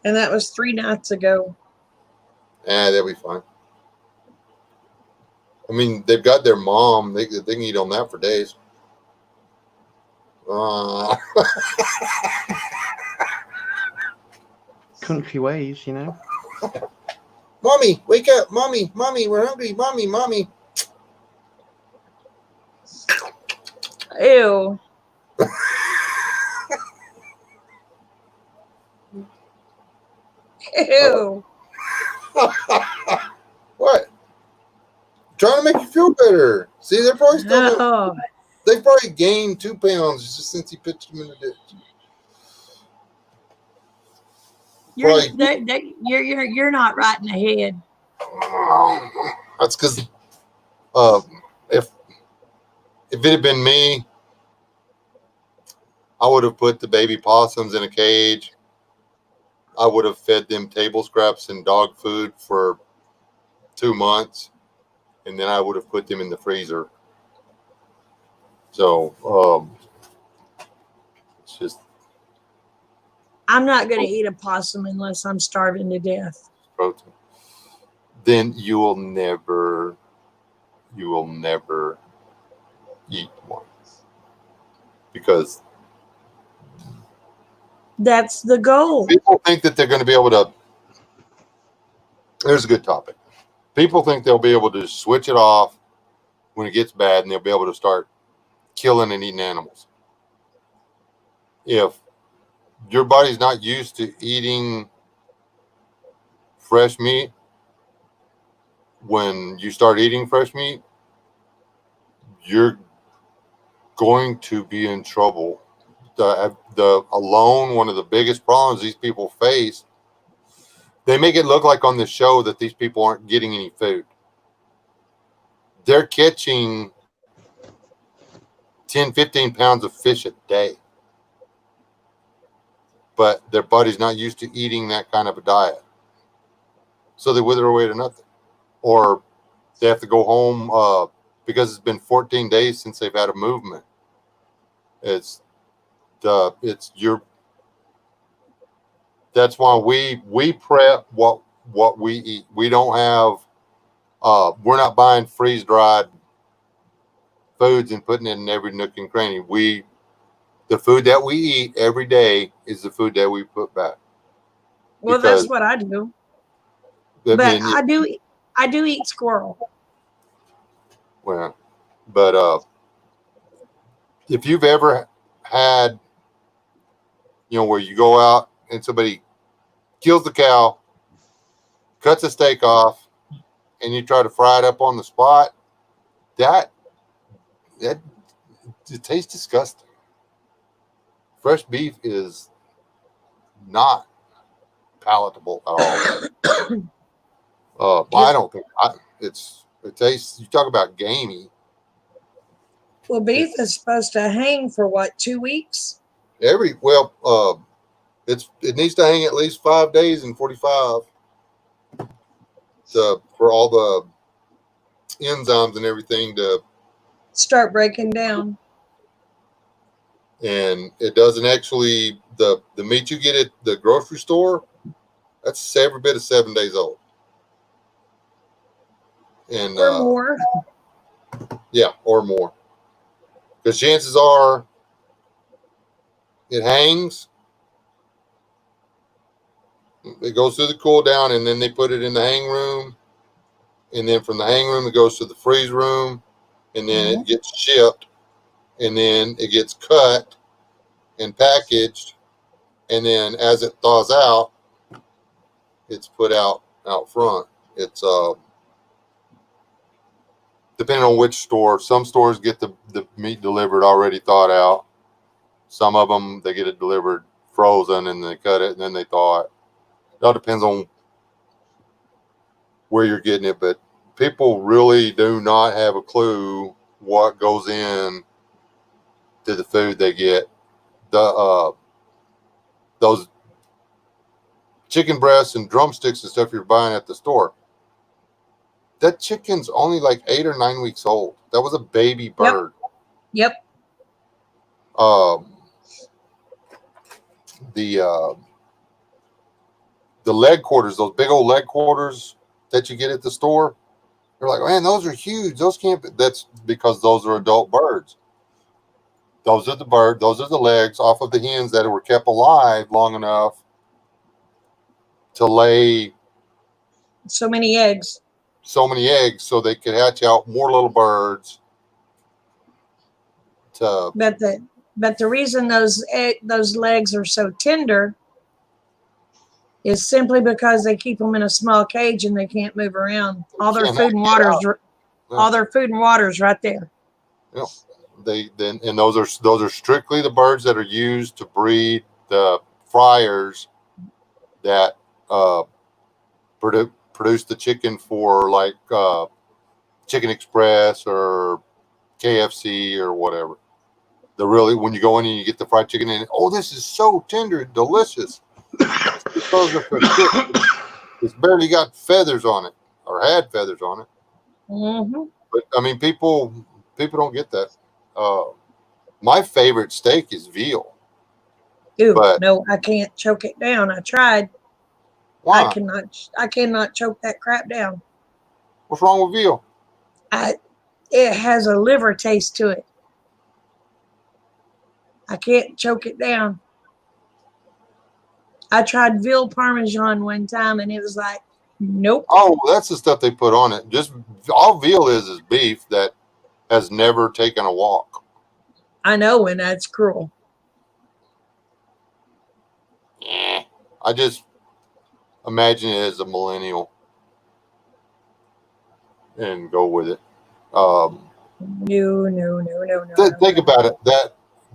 and that was 3 nights ago. They'll be fine. I mean, they've got their mom. They can eat on that for days. Country ways, Mommy, wake up. Mommy, we're hungry. Mommy. Ew. Ew. What? Trying to make you feel better. See, they're probably still. No. They probably gained 2 pounds just since he pitched them in the ditch. You're not right in the head. That's because if it had been me, I would have put the baby possums in a cage. I would have fed them table scraps and dog food for 2 months, and then I would have put them in the freezer. So it's just. I'm not going to eat a possum unless I'm starving to death. Protein. Then you will never eat one, because that's the goal. People think that they're going to be able to. There's a good topic. People think they'll be able to switch it off when it gets bad, and they'll be able to start killing and eating animals. If your body's not used to eating fresh meat, when you start eating fresh meat, you're going to be in trouble. One of the biggest problems these people face, they make it look like on the show that these people aren't getting any food. They're catching 10, 15 pounds of fish a day. But their body's not used to eating that kind of a diet. so they wither away to nothing, or they have to go home because it's been 14 days since they've had a movement. It's your. That's why we prep what we eat. We don't have. We're not buying freeze dried foods and putting it in every nook and cranny. The food that we eat every day is the food that we put back. Well, Because, that's what I do. I But mean, I do eat squirrel. well, but if you've ever had, where you go out and somebody kills the cow, cuts a steak off, and you try to fry it up on the spot, that it tastes disgusting. Fresh beef is not palatable at all. I don't think it tastes. You talk about gamey. Well, beef is supposed to hang for what, 2 weeks? It needs to hang at least 5 days and 45 for all the enzymes and everything to Start breaking down. and it doesn't actually the meat you get at the grocery store, that's every bit of 7 days old. And Or more. Yeah, or more. Because chances are it hangs, it goes through the cool down, and then they put it in the hang room. And then from the hang room, it goes to the freeze room, and then it gets shipped, and then it gets cut and packaged. And then as it thaws out, it's put out front. It's depending on which store. Some stores get the meat delivered already thawed out. Some of them, they get it delivered frozen and they cut it and then they thaw it. It all depends on where you're getting it, but people really do not have a clue what goes in to the food they get. Those chicken breasts and drumsticks and stuff you're buying at the store, that chicken's only like 8 or 9 weeks old. That was a baby bird. Yep. The leg quarters, those big old leg quarters that you get at the store, they're like, man, those are huge. Those can't be. That's because those are adult birds. Those are the legs off of the hens that were kept alive long enough to lay So many eggs. so they could hatch out more little birds. But the reason those legs are so tender is simply because they keep them in a small cage and they can't move around. All their food and water's right there. Yeah. Those are strictly the birds that are used to breed the fryers that produce the chicken for like Chicken Express or KFC or whatever. When you go in and you get the fried chicken and this is so tender and delicious. It's barely got feathers on it or had feathers on it. Mm-hmm. But I mean, people don't get that. My favorite steak is veal. No, I can't choke it down. I tried. Why? I cannot choke that crap down. What's wrong with veal? It has a liver taste to it. I can't choke it down. I tried veal parmesan one time and it was like, nope. Oh, that's the stuff they put on it. Just all veal is beef that has never taken a walk. I know, and that's cruel. I just imagine it as a millennial and go with it. No. Think about it,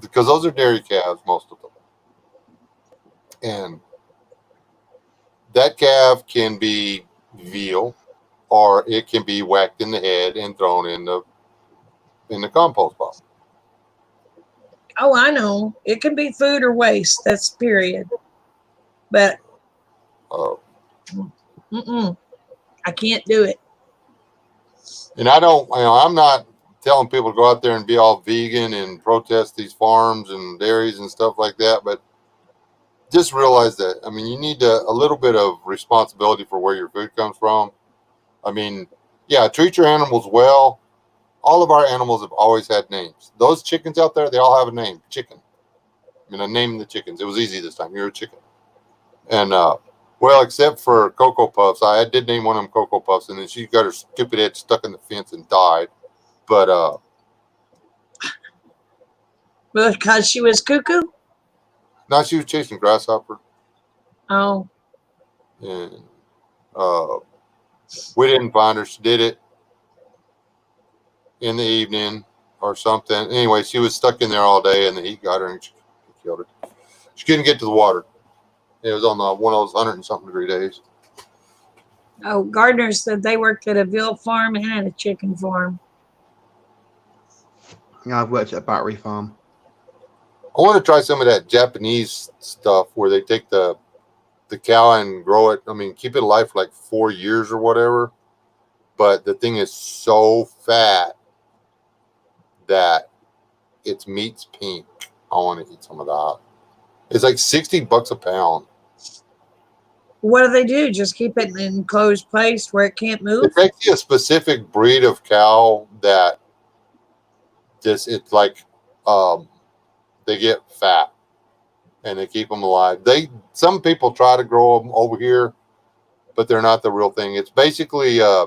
because those are dairy calves, most of them, and that calf can be veal, or it can be whacked in the head and thrown in the compost box. Oh, I know. It can be food or waste. That's period. But I can't do it. And I don't, I'm not telling people to go out there and be all vegan and protest these farms and dairies and stuff like that, but just realize that, I mean, you need a little bit of responsibility for where your food comes from. I mean, yeah, treat your animals well. All of our animals have always had names. Those chickens out there, they all have a name, chicken. I mean, I named the chickens. It was easy this time. You're a chicken. And, well, except for Cocoa Puffs. I did name one of them Cocoa Puffs, and then she got her stupid head stuck in the fence and died. But, Because she was cuckoo? now she was chasing grasshopper. Oh, And we didn't find her. She did it in the evening or something. Anyway, she was stuck in there all day, and the heat got her, and she killed her. She couldn't get to the water. It was on one of those 100 and something degree days. oh, Gardner said they worked at a veal farm and a chicken farm. Yeah, I've worked at a battery farm. I want to try some of that Japanese stuff where they take the cow and grow it. I mean, keep it alive for like 4 years or whatever. But the thing is so fat that its meat's pink. I want to eat some of that. It's like $60 a pound. What do they do? Just keep it in an enclosed place where it can't move? It's actually a specific breed of cow that it's like they get fat and they keep them alive. Some people try to grow them over here, but they're not the real thing. It's basically a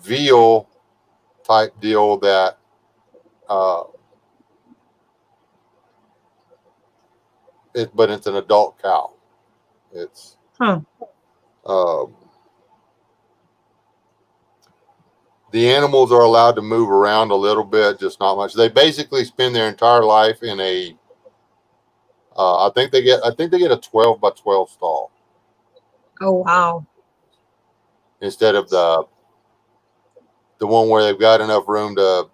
veal type deal that but it's an adult cow. It's Huh. The animals are allowed to move around a little bit, just not much. They basically spend their entire life in a I think they get a 12 by 12 stall Oh, wow. instead of the one where they've got enough room to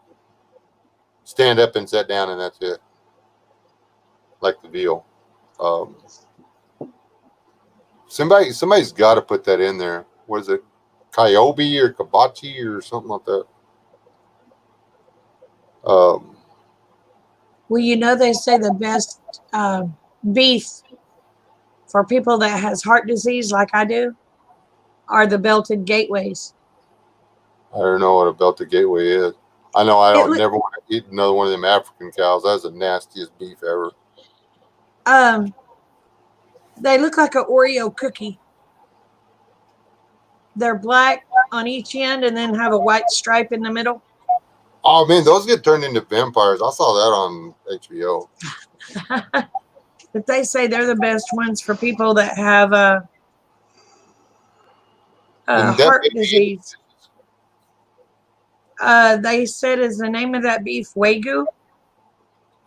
stand up and sit down, and that's it, like the veal. Somebody's got to put that in there. What is it, Kyobe or Kabachi or something like that? Well, you know, they say the best beef for people that has heart disease like I do are the belted gateways. I don't know what a belted gateway is. I know I don't look- never want to eat another one of them African cows. That's the nastiest beef ever. They look like an Oreo cookie. They're black on each end and then have a white stripe in the middle. Oh man, those get turned into vampires. I saw that on HBO. But they say they're the best ones for people that have And that heart may be- disease. They said, is the name of that beef Wagyu?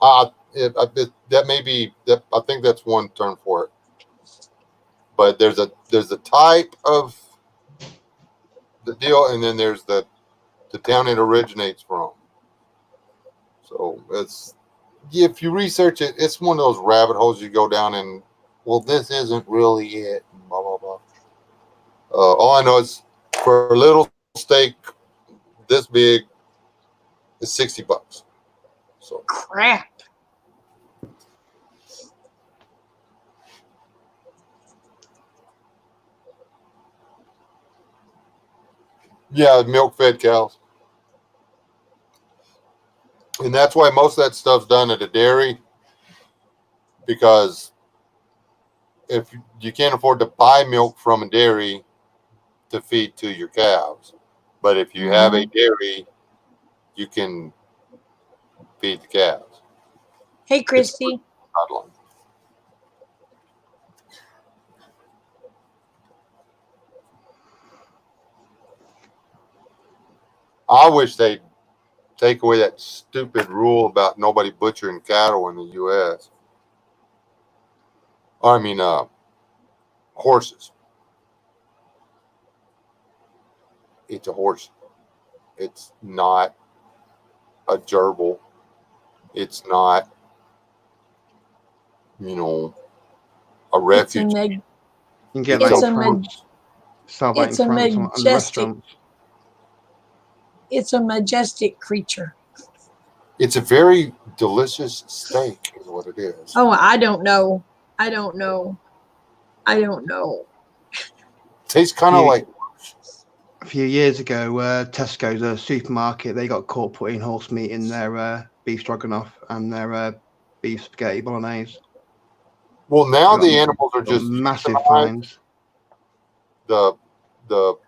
That may be that. I think that's one term for it. But there's a type of the deal, and then there's the town it originates from. So if you research it, it's one of those rabbit holes you go down and, well, this isn't really it. Blah blah blah. All I know is for a little steak this big is $60. So Crap. yeah, milk-fed cows. And that's why most of that stuff's done at a dairy, because if you can't afford to buy milk from a dairy to feed to your calves, but if you have a dairy, you can feed the calves. Hey, Christy. Guideline. I wish they'd take away that stupid rule about nobody butchering cattle in the U.S. I mean, horses. It's a horse. It's not a gerbil. It's not, a It's a refuge. neg- You can get It's loads a of med- France. Celebrating It's a France and the majestic. restaurants. It's a majestic creature. It's a very delicious steak, is what it is. Oh, I don't know. I don't know. I don't know. Tastes kind of like A few years ago, Tesco's, a supermarket, they got caught putting horse meat in their beef stroganoff and their beef spaghetti bolognese. well. Now They got- the animals are got just massive euthanized. fines. The the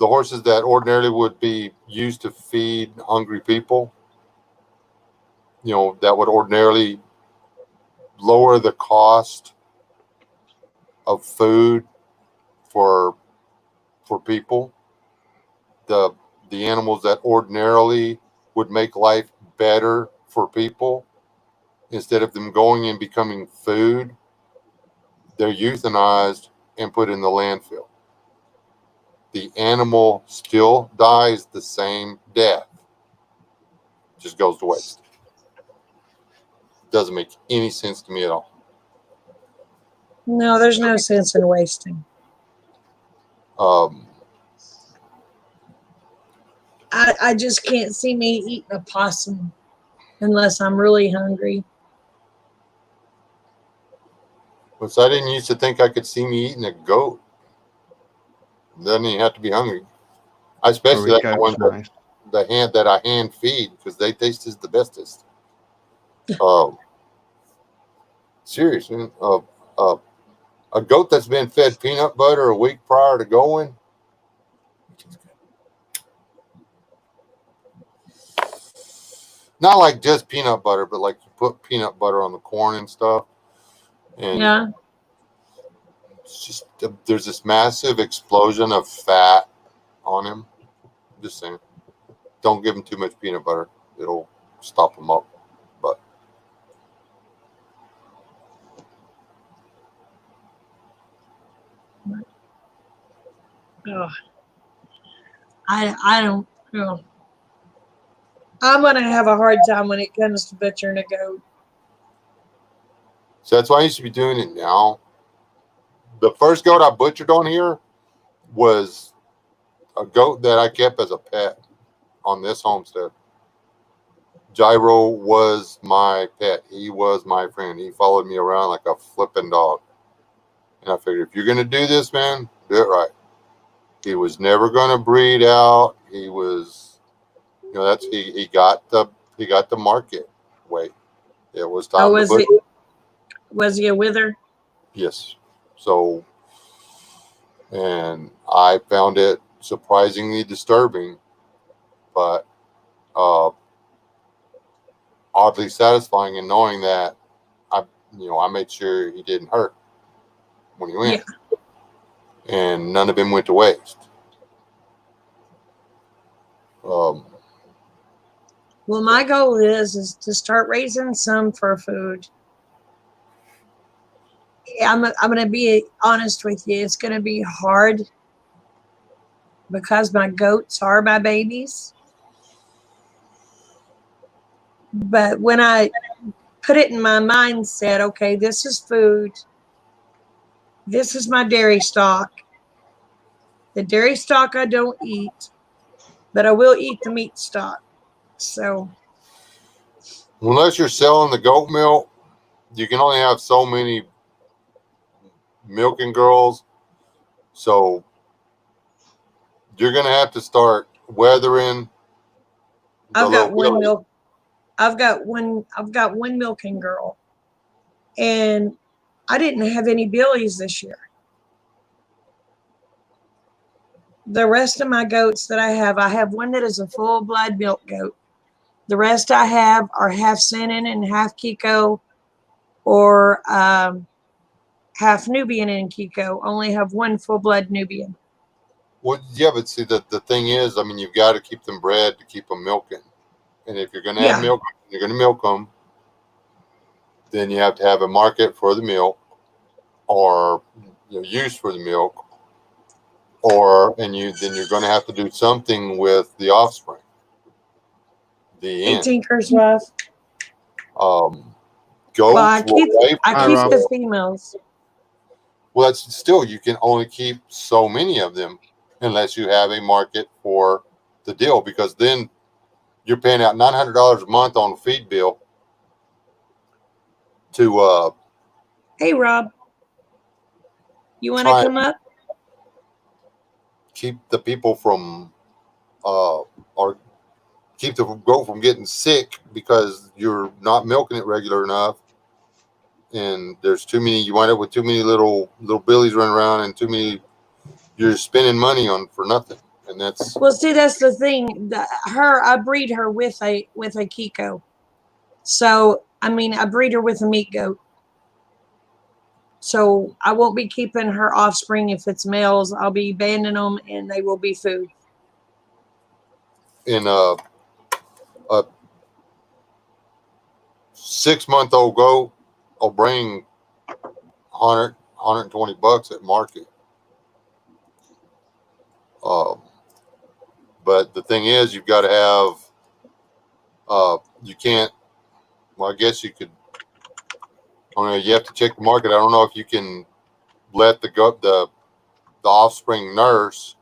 horses that ordinarily would be used to feed hungry people, you know, that would ordinarily lower the cost of food for people. The animals that ordinarily would make life better for people, instead of them going and becoming food, they're euthanized and put in the landfill. The animal still dies the same death, just goes to waste. Doesn't make any sense to me at all. No, there's no sense in wasting. I just can't see me eating a possum unless I'm really hungry. Which I didn't used to think I could see me eating a goat. Doesn't even have to be hungry. I especially like the ones Nice. that I hand feed, because they taste as the bestest. Serious, man. A goat that's been fed peanut butter a week prior to going. Not like just peanut butter, but like you put peanut butter on the corn and stuff. And Yeah. it's just, there's this massive explosion of fat on him. Just saying. Don't give him too much peanut butter. It'll stop him up. But Oh, I don't know. I'm gonna have a hard time when it comes to butchering a goat. so that's why I used to be doing it now. The first goat I butchered on here was a goat that I kept as a pet on this homestead. Gyro was my pet. He was my friend. He followed me around like a flipping dog. And I figured, if you're going to do this, man, do it right. He was never going to breed out. He was, you know, that's he got the market weight. It was time to butcher. Was he a wither? Yes. So, and I found it surprisingly disturbing, but oddly satisfying in knowing that I made sure he didn't hurt when he went, and none of him went to waste. Well, my goal is to start raising some for food. I'm going to be honest with you. It's going to be hard because my goats are my babies. But when I put it in my mindset, okay, this is food. This is my dairy stock. The dairy stock I don't eat, but I will eat the meat stock. So unless you're selling the goat milk, you can only have so many milking girls. So you're going to have to start weathering. I've got one milk. I've got one milking girl, and I didn't have any billies this year. The rest of my goats that I have one that is a full blood milk goat. The rest I have are half Saanen and half Kiko, or half Nubian and Kiko. Only have one full blood Nubian. Well, yeah, but see, the thing is, I mean, you've got to keep them bred to keep them milking. And if you're going to have milk, you're going to milk them, then you have to have a market for the milk, or use for the milk, then you're going to have to do something with the offspring. Tinker's wife. Goats. Well, I keep the females. Well, that's still, you can only keep so many of them unless you have a market for the deal, because then you're paying out $900 a month on a feed bill to Hey, Rob, you want to try and come up? keep the people from or keep the goat from getting sick because you're not milking it regular enough, and there's too many. You wind up with too many little billies running around, and too many. You're spending money on for nothing, and that's Well, see, that's the thing. I breed her with a Kiko. So, I mean, I breed her with a meat goat. So I won't be keeping her offspring if it's males. I'll be banding them, and they will be food. in a 6-month-old goat. I'll bring 120 bucks at market. But the thing is, you've got to have. You can't. Well, I guess you could. I mean, you have to check the market. I don't know if you can let the offspring nurse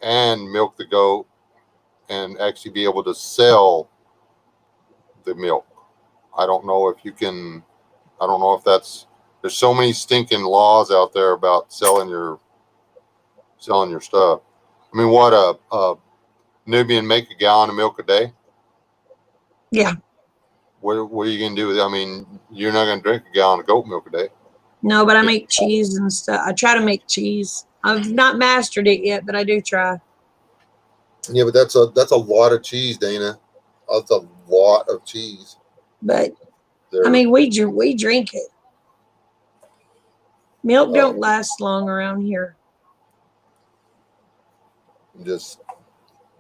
and milk the goat and actually be able to sell the milk. I don't know if you can. I don't know if that's. There's so many stinking laws out there about selling your stuff. I mean, what a Nubian make a gallon of milk a day? Yeah. What are you gonna do with it? I mean, you're not gonna drink a gallon of goat milk a day. No, but I make cheese and stuff. I try to make cheese. I've not mastered it yet, but I do try. Yeah, but that's a lot of cheese, Dana. That's a lot of cheese. But There, I mean, we drink it. Milk uh, don't last long around here. just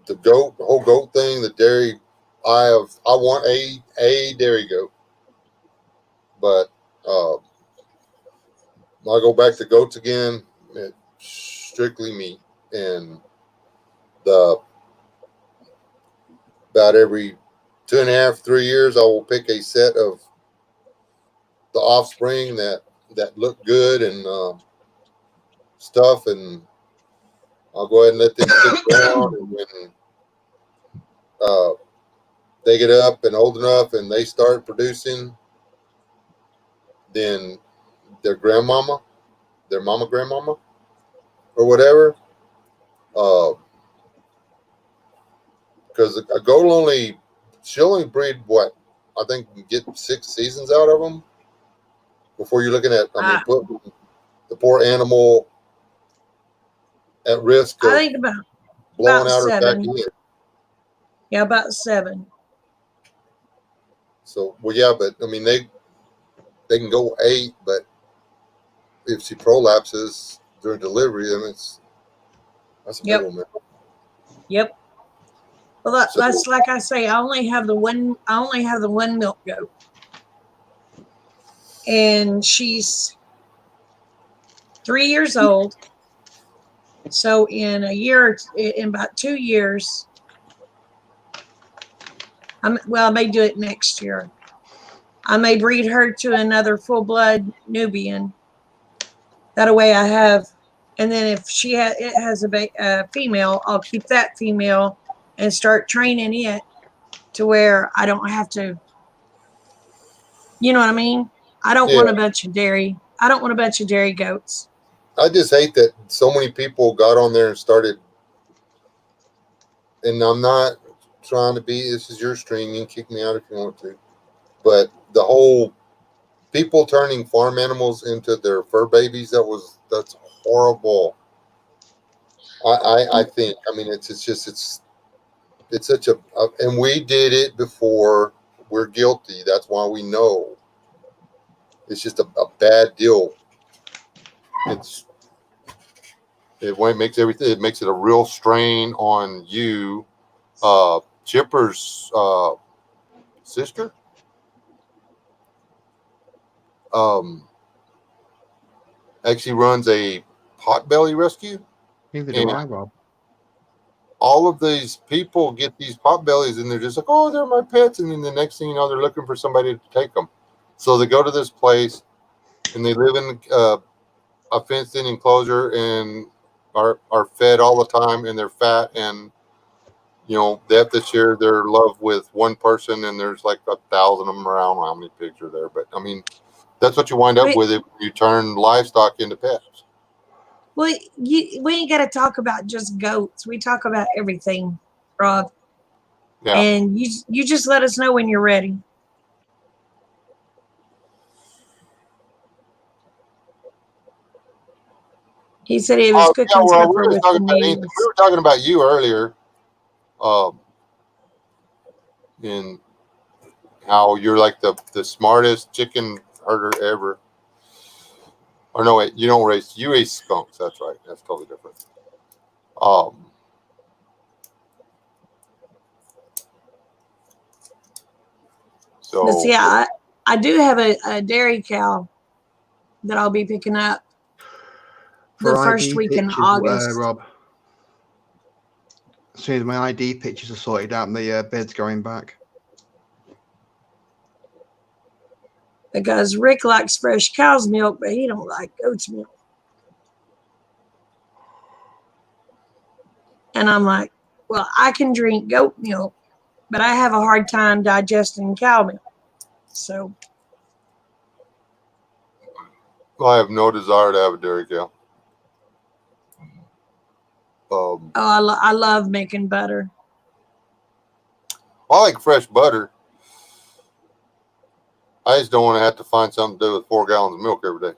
the whole goat thing, the dairy. I want a dairy goat, but I go back to goats again. It's strictly meat, and the about every 2.5, 3 years, I will pick a set of the offspring that look good and stuff, and I'll go ahead and let them stick around, and when they get up and old enough and they start producing, then their grandmama, their mama grandmama, or whatever, because a goat she'll only breed what I think you get 6 seasons out of them before you're looking at. I mean, put the poor animal at risk of I think about blowing out her back 7. end. Yeah, about 7. So, well, yeah, but I mean, they can go 8, but if she prolapses during delivery, then that's a big one, man. Yep. Well, that's like I say. I only have the one milk goat, and she's 3 years old. So in about 2 years, I may do it next year. I may breed her to another full-blood Nubian. That way I have, and then if it has a female, I'll keep that female and start training it to where I don't have to, you know what I mean? I don't want a bunch of dairy. I don't want a bunch of dairy goats. I just hate that so many people got on there and started, and I'm not trying to be, this is your stream, you can kick me out if you want to, but the whole people turning farm animals into their fur babies, that's horrible. I think, I mean, it's such a, and we did it before. We're guilty. That's why we know. It's just a bad deal. It makes everything. It makes it a real strain on you. Chipper's sister actually runs a potbelly rescue. Neither do I, Rob. All of these people get these potbellies, and they're just like, oh, they're my pets. And then the next thing you know, they're looking for somebody to take them. So they go to this place, and they live in a fenced-in enclosure and are fed all the time, and they're fat, and they have to share their love with one person, and there's like 1,000 of them around. How many pigs are there? But I mean, that's what you wind up Wait. with if you turn livestock into pets. Well, we ain't got to talk about just goats. We talk about everything, Rob. Yeah. And you just let us know when you're ready. He said he was cooking Yeah, well, supper with the neighbors. we were talking about you earlier, in how you're like the smartest chicken herder ever. Or no, wait, you raise skunks. That's right. That's totally different. So But see, I do have a dairy cow that I'll be picking up the first ID week in pictures, August. Rob. As soon as my ID pictures are sorted out and the bed's going back. Because Rick likes fresh cow's milk, but he don't like goat's milk. And I'm like, well, I can drink goat milk, but I have a hard time digesting cow milk. So I have no desire to have a dairy cow. I love making butter. I like fresh butter. I just don't want to have to find something to do with 4 gallons of milk every day.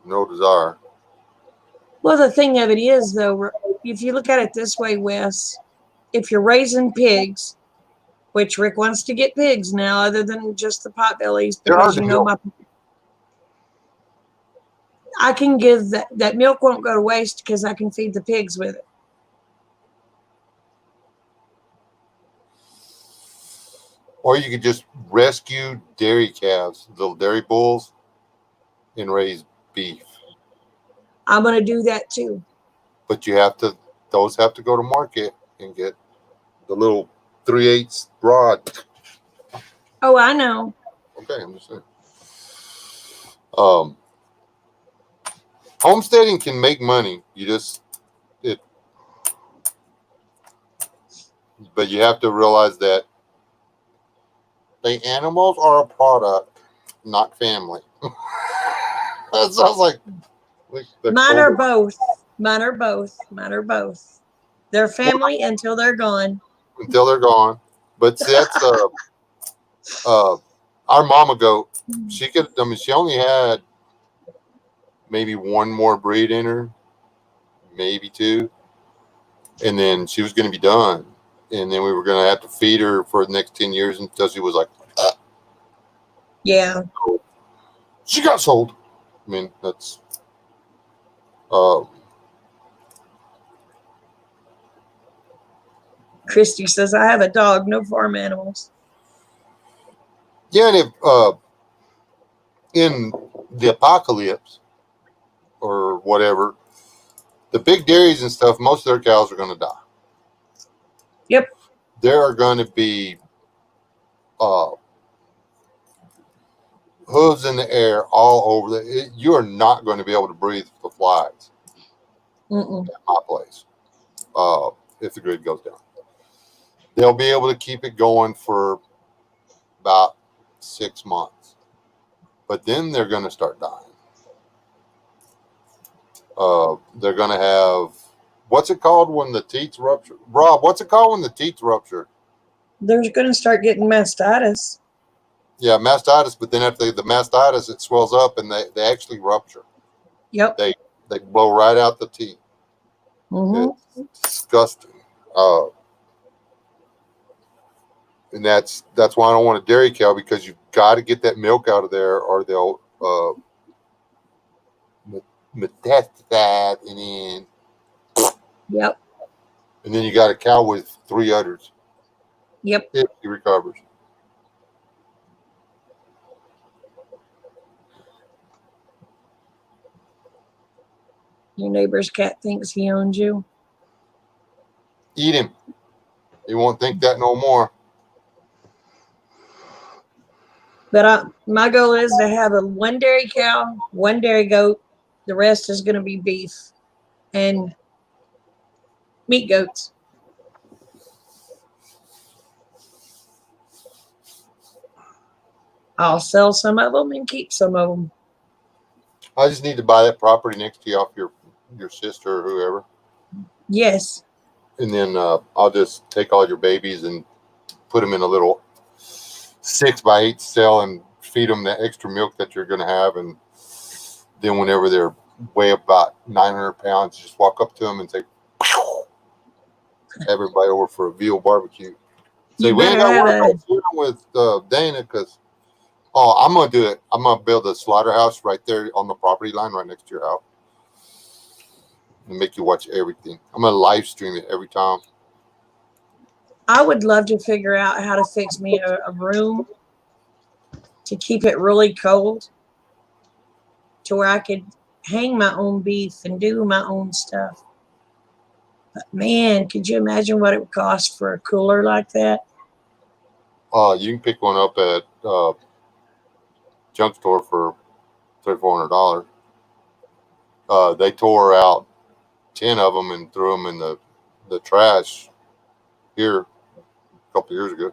No desire. Well, the thing of it is, though, if you look at it this way, Wes, if you're raising pigs, which Rick wants to get pigs now, other than just the potbellies, They're hard because to I can give that milk won't go to waste because I can feed the pigs with it. Or you could just rescue dairy calves, little dairy bulls, and raise beef. I'm going to do that too. But those have to go to market and get the little 3/8 rod. Oh, I know. Okay, I'm just saying. Homesteading can make money. But you have to realize that the animals are a product, not family. That sounds like Mine are both. Mine are both. Mine are both. They're family until they're gone. Until they're gone. But see, that's our mama goat. She only had maybe one more breed in her, maybe 2, and then she was going to be done. And then we were going to have to feed her for the next 10 years until she was like, Yeah. She got sold. I mean, that's Christy says, I have a dog, no farm animals. yeah. And if in the apocalypse or whatever, the big dairies and stuff, most of their cows are going to die. Yep. There are going to be hooves in the air all over. You are not going to be able to breathe the flies Mm-mm. at my place if the grid goes down. They'll be able to keep it going for about 6 months, but then they're going to start dying. They're going to have, what's it called when the teeth rupture? Rob, what's it called when the teeth rupture? They're going to start getting mastitis. Yeah, mastitis, but then after the mastitis, it swells up and they actually rupture. Yep. They blow right out the teeth. Mm-hmm. It's disgusting. And that's why I don't want a dairy cow, because you've got to get that milk out of there or they'll metastasize and then. Yep. And then you got a cow with 3 udders. Yep. If he recovers. Your neighbor's cat thinks he owns you. Eat him. He won't think that no more. But my goal is to have a one dairy cow, one dairy goat. The rest is going to be beef and meat goats. I'll sell some of them and keep some of them. I just need to buy that property next to you off your sister or whoever, Yes. and then I'll just take all your babies and put them in a little 6x8 cell and feed them the extra milk that you're going to have, and then whenever they're weigh about 900 pounds, just walk up to them and say, have everybody over for a veal barbecue. Say, You we ain't better got to have work on with Dana because, I'm going to do it. I'm going to build a slaughterhouse right there on the property line right next to your house and make you watch everything. I'm going to live stream it every time. I would love to figure out how to fix me a room to keep it really cold to where I could hang my own beef and do my own stuff. But man, could you imagine what it would cost for a cooler like that? You can pick one up at junk store for $300-400. They tore out 10 of them and threw them in the trash here a couple years ago.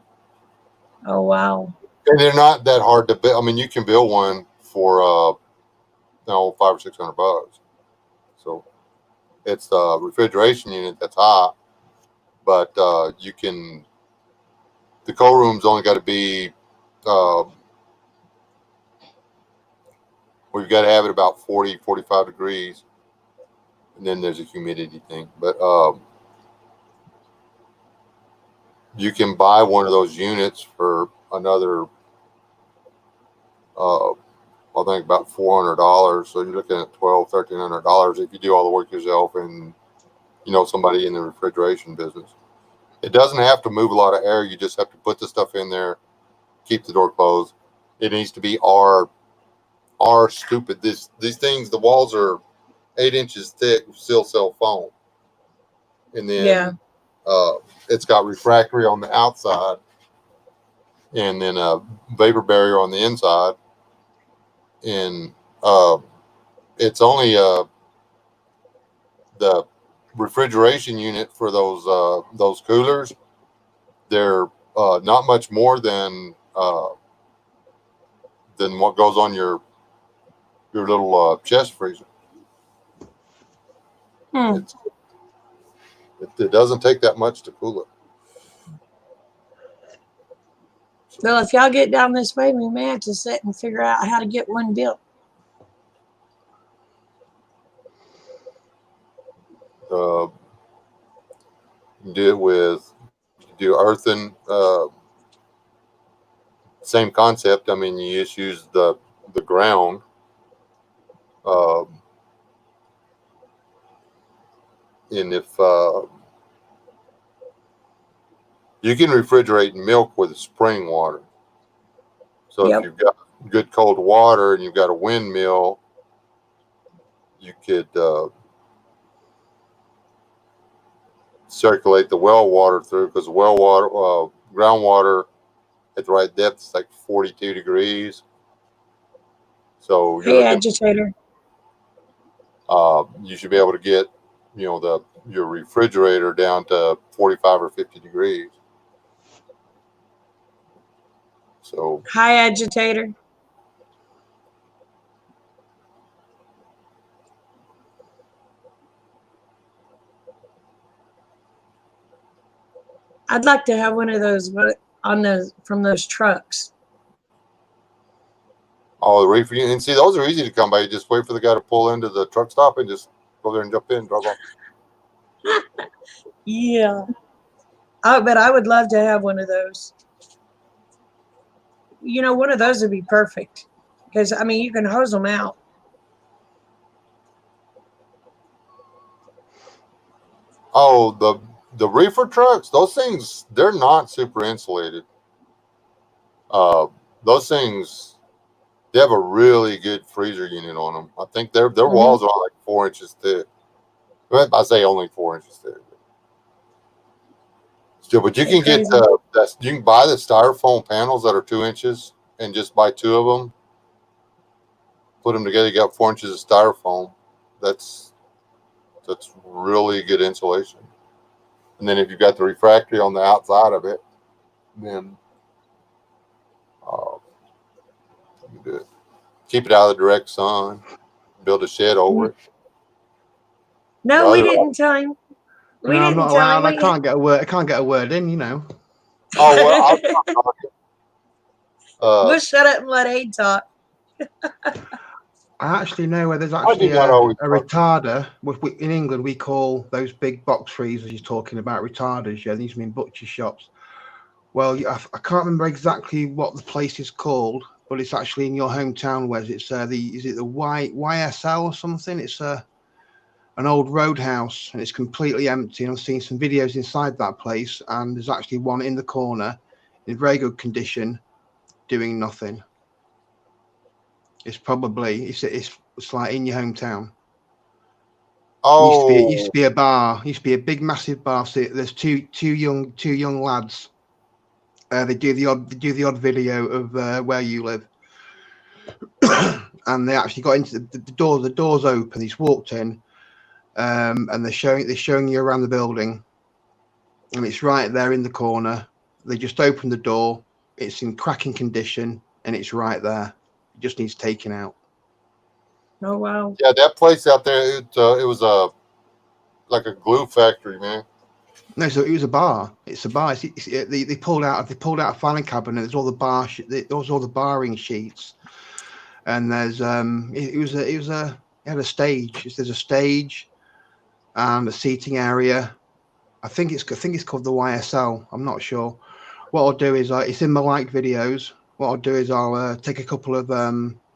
Oh, wow. And they're not that hard to build. I mean, you can build one for $500 or $600. So it's the refrigeration unit that's high, but you can. The cold room's only got to be. We've got to have it about 40, 45 degrees, and then there's a humidity thing. But you can buy one of those units for another. I think about $400. So you're looking at $1,200-1,300 if you do all the work yourself and somebody in the refrigeration business. It doesn't have to move a lot of air. You just have to put the stuff in there, keep the door closed. It needs to be R stupid. These things, the walls are 8 inches thick, still cell foam, and then it's got refractory on the outside, and then a vapor barrier on the inside. And it's only the refrigeration unit for those coolers. They're not much more than what goes on your little chest freezer. It doesn't take that much to cool it. Well, if y'all get down this way, we may have to sit and figure out how to get one built. You can do it with earthen. Same concept. I mean, you just use the ground. And if you can refrigerate milk with spring water. So if you've got good cold water and you've got a windmill, you could circulate the well water through, because well water, groundwater at the right depth is like 42 degrees. So hey, agitator. You should be able to get your refrigerator down to 45 or 50 degrees. So hi, agitator. I'd like to have one of those from those trucks. Oh, the reefer, and see, those are easy to come by. You just wait for the guy to pull into the truck stop and just go there and jump in and drop off. Yeah. But I would love to have one of those. One of those would be perfect. Because, I mean, you can hose them out. Oh, the reefer trucks, those things, they're not super insulated. Those things, they have a really good freezer unit on them. I think their walls are like 4 inches thick. I say only 4 inches thick. Still, but you can get you can buy the styrofoam panels that are 2 inches and just buy 2 of them, put them together, you got 4 inches of styrofoam. That's really good insulation. And then if you've got the refractory on the outside of it, then you do it. Keep it out of the direct sun. Build a shed over it. No, we Other- didn't tell him. We No, I'm didn't not tell allowed. him. I can't get a word. I can't get a word in. You know. Oh well, We'll shut up and let Aid talk. I actually know where there's I actually do not always a retarder. In England, we call those big box freezers you're talking about retarders. Yeah, these mean butcher shops. Well, I can't remember exactly what the place is called, but it's actually in your hometown, Wes. It's is it the YSL or something? It's an old roadhouse, and it's completely empty. And I've seen some videos inside that place, and there's actually one in the corner in very good condition, doing nothing. It's probably it's like in your hometown. oh, It used to be a bar. It used to be a big, massive bar. So there's two young lads. They do the odd video of where you live, and they actually got into the door. The door's open. He's walked in, and they're showing you around the building, and it's right there in the corner. They just opened the door. It's in cracking condition, and it's right there. It just needs taking out. Oh, wow. yeah, that place out there, it was like a glue factory, man. No, so it was a bar. It's a bar. They pulled out a filing cabinet. There's all the barring sheets, and there's it had a stage. There's a stage and a seating area. I think it's called the YSL. I'm not sure. What I'll do is it's in my like videos. What I'll do is I'll take a couple of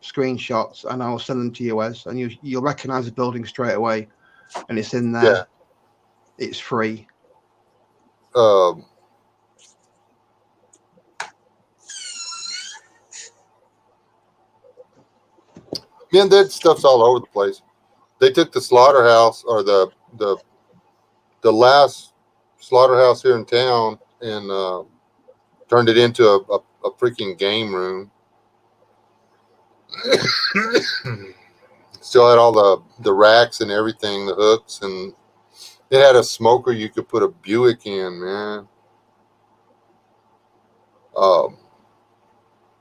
screenshots and I'll send them to you, Wes, and you'll recognize the building straight away, and it's in there. Yeah. It's free. Man, that stuff's all over the place. They took the slaughterhouse or the last slaughterhouse here in town and turned it into a freaking game room. Still had all the racks and everything, the hooks, and it had a smoker you could put a Buick in, man.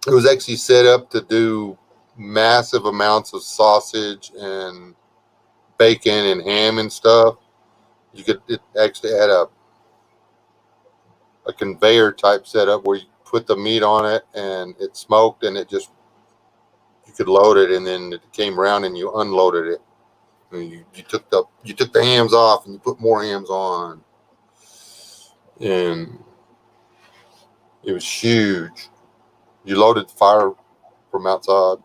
It was actually set up to do massive amounts of sausage and bacon and ham and stuff. It actually had a conveyor type setup where you put the meat on it and it smoked, and you could load it, and then it came around and you unloaded it. And you took the hams off and you put more hams on, and it was huge. You loaded the fire from outside.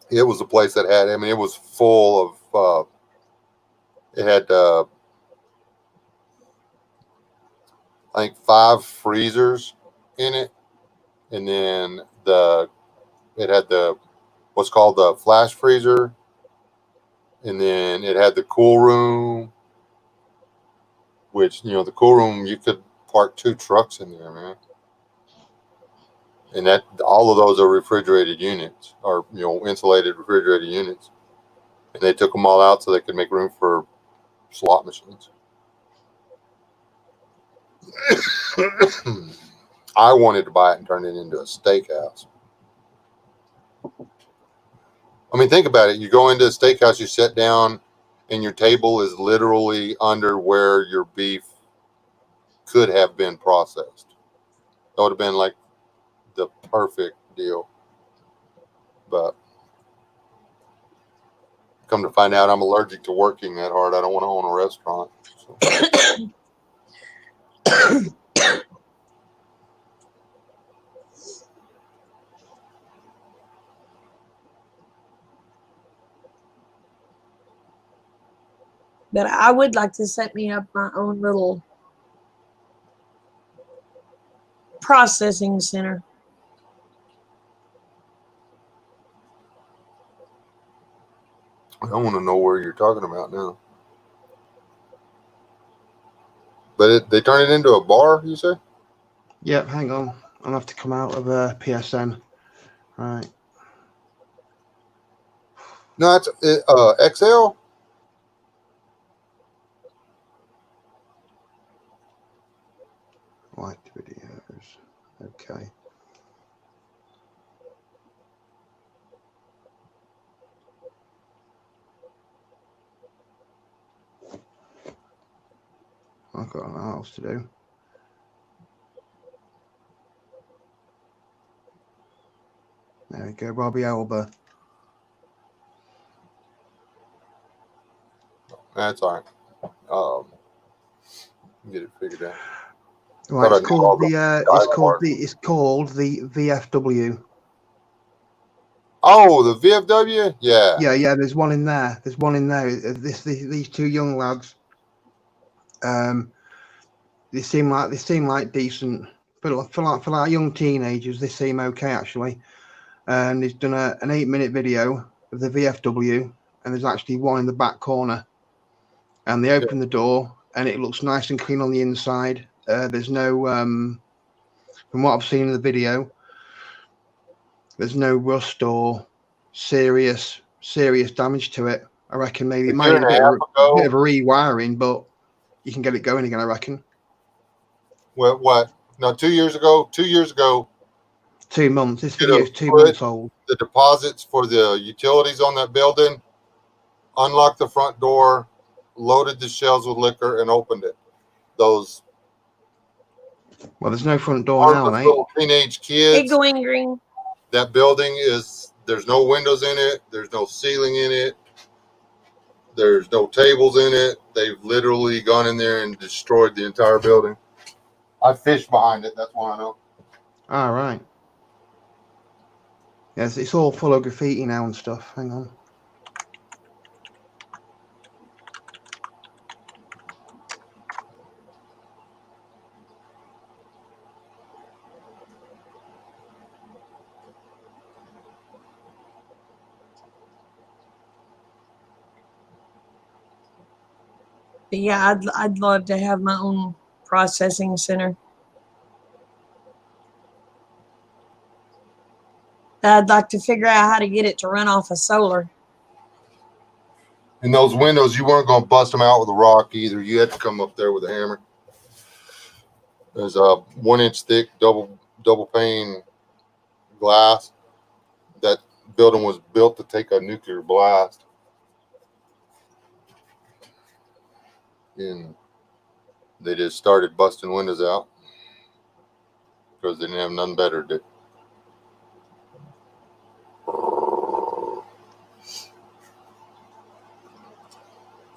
It was a place that had, I mean, it was full of, it had, I think 5 freezers in it. And then it had what's called the flash freezer. And then it had the cool room, which, the cool room, you could park 2 trucks in there, man. And that all of those are refrigerated units, or insulated refrigerated units. And they took them all out so they could make room for slot machines. I wanted to buy it and turn it into a steakhouse. I mean, think about it. You go into a steakhouse, you sit down, and your table is literally under where your beef could have been processed. That would have been like the perfect deal. But come to find out, I'm allergic to working that hard. I don't want to own a restaurant. So. But I would like to set me up my own little processing center. I want to know where you're talking about now. But they turn it into a bar, you say? Yep, hang on. I'll have to come out of PSN. Right. No, it's XL. Liked videos. Okay. I've got nothing else to do. There we go, Robbie Elba. That's all right. Get it figured out. Right, Thought I it's knew all called the it's called the VFW. Oh, the VFW. Yeah. Yeah. There's one in there. There's one in there. These two young lads. They seem like decent for like young teenagers. They seem okay actually. And he's done an 8-minute video of the VFW, and there's actually one in the back corner. And they open the door, and it looks nice and clean on the inside. There's no, from what I've seen in the video, there's no rust or serious damage to it. I reckon maybe it might need a bit of a rewiring, but you can get it going again, I reckon. What? No, 2 years ago. 2 years ago. 2 months. This video is 2 months old. The deposits for the utilities on that building, unlocked the front door, loaded the shelves with liquor, and opened it. Those. Well, there's no front door now, mate. Little teenage kids. Hey, Going Green. That building there's no windows in it. There's no ceiling in it. There's no tables in it. They've literally gone in there and destroyed the entire building. I fished behind it. That's why I know. All right. Yes, it's all full of graffiti now and stuff. Hang on. But yeah, I'd love to have my own processing center. I'd like to figure out how to get it to run off of solar. And those windows, you weren't going to bust them out with a rock either. You had to come up there with a hammer. There's a 1-inch thick double pane glass. That building was built to take a nuclear blast. And they just started busting windows out because they didn't have none better to do.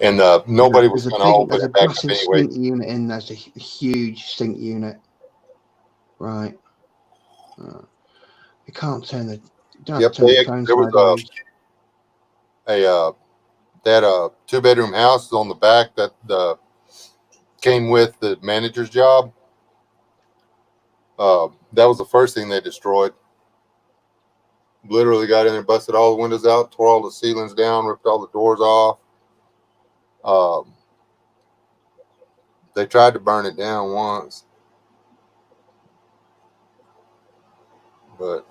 And nobody was going to open it back up anyway. Sink unit in. There's a huge sink unit. Right. You can't turn the. Yep. They had a 2-bedroom house on the back that came with the manager's job. That was the first thing they destroyed. Literally got in there, busted all the windows out, tore all the ceilings down, ripped all the doors off. They tried to burn it down once, but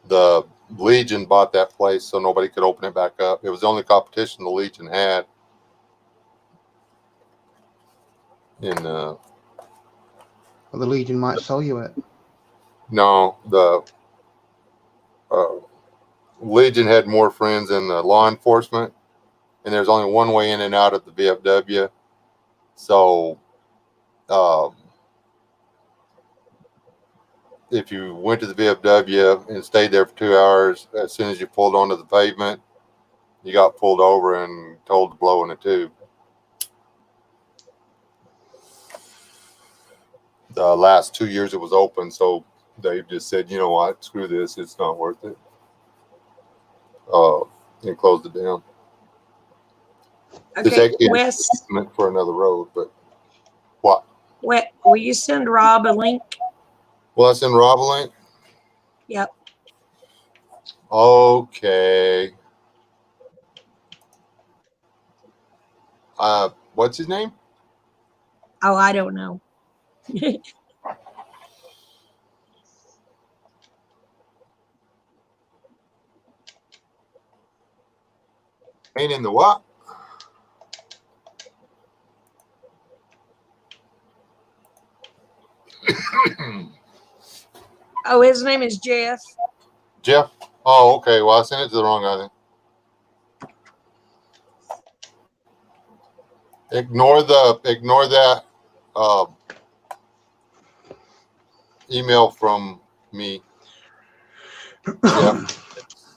the Legion bought that place so nobody could open it back up. It was the only competition the Legion had. And well, the Legion might sell you it. No, the Legion had more friends than the law enforcement, and there's only one way in and out of the VFW. So, if you went to the VFW and stayed there for 2 hours, as soon as you pulled onto the pavement, you got pulled over and told to blow in a tube. The last 2 years it was open, so they just said, you know what, screw this, it's not worth it. And closed it down. Okay, Wes. For another road, but what? Will you send Rob a link? Will I send Rob a link? Yep. Okay. What's his name? Oh, I don't know. Ain't in the what? Oh, his name is Jeff. Jeff. Oh, okay. Well, I sent it to the wrong guy then. Ignore that email from me. Yeah.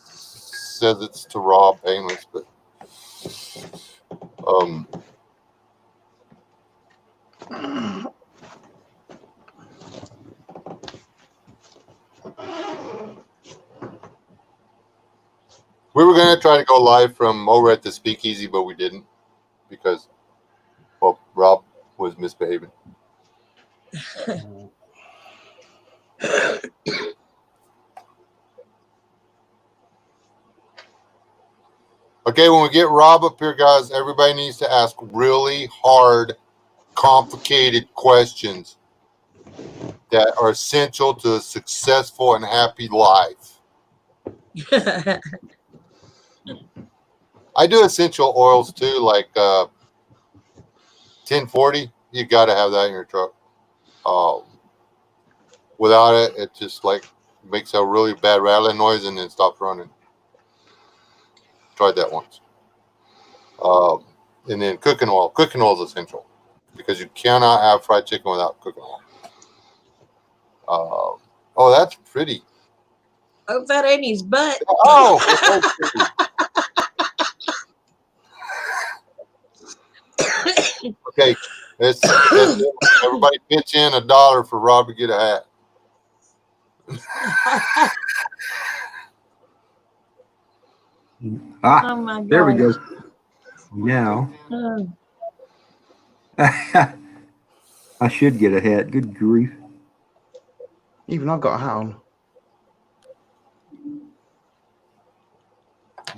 Says it's to Rob Painless, but we were gonna try to go live from over at the Speakeasy, but we didn't because, well, Rob was misbehaving. Okay, when we get Rob up here, guys, everybody needs to ask really hard, complicated questions that are essential to a successful and happy life. I do essential oils too, like 1040. You got to have that in your truck. Without it, it just like makes a really bad rattling noise and then stops running. Tried that once. And then cooking oil. Cooking oil is essential because you cannot have fried chicken without cooking oil. Oh, that's pretty. Hope that ain't his butt. Oh, okay. It's everybody pitch in $1 for Rob to get a hat. Oh my God. There we go. Now, Oh. I should get a hat. Good grief. Even I've got a hat on.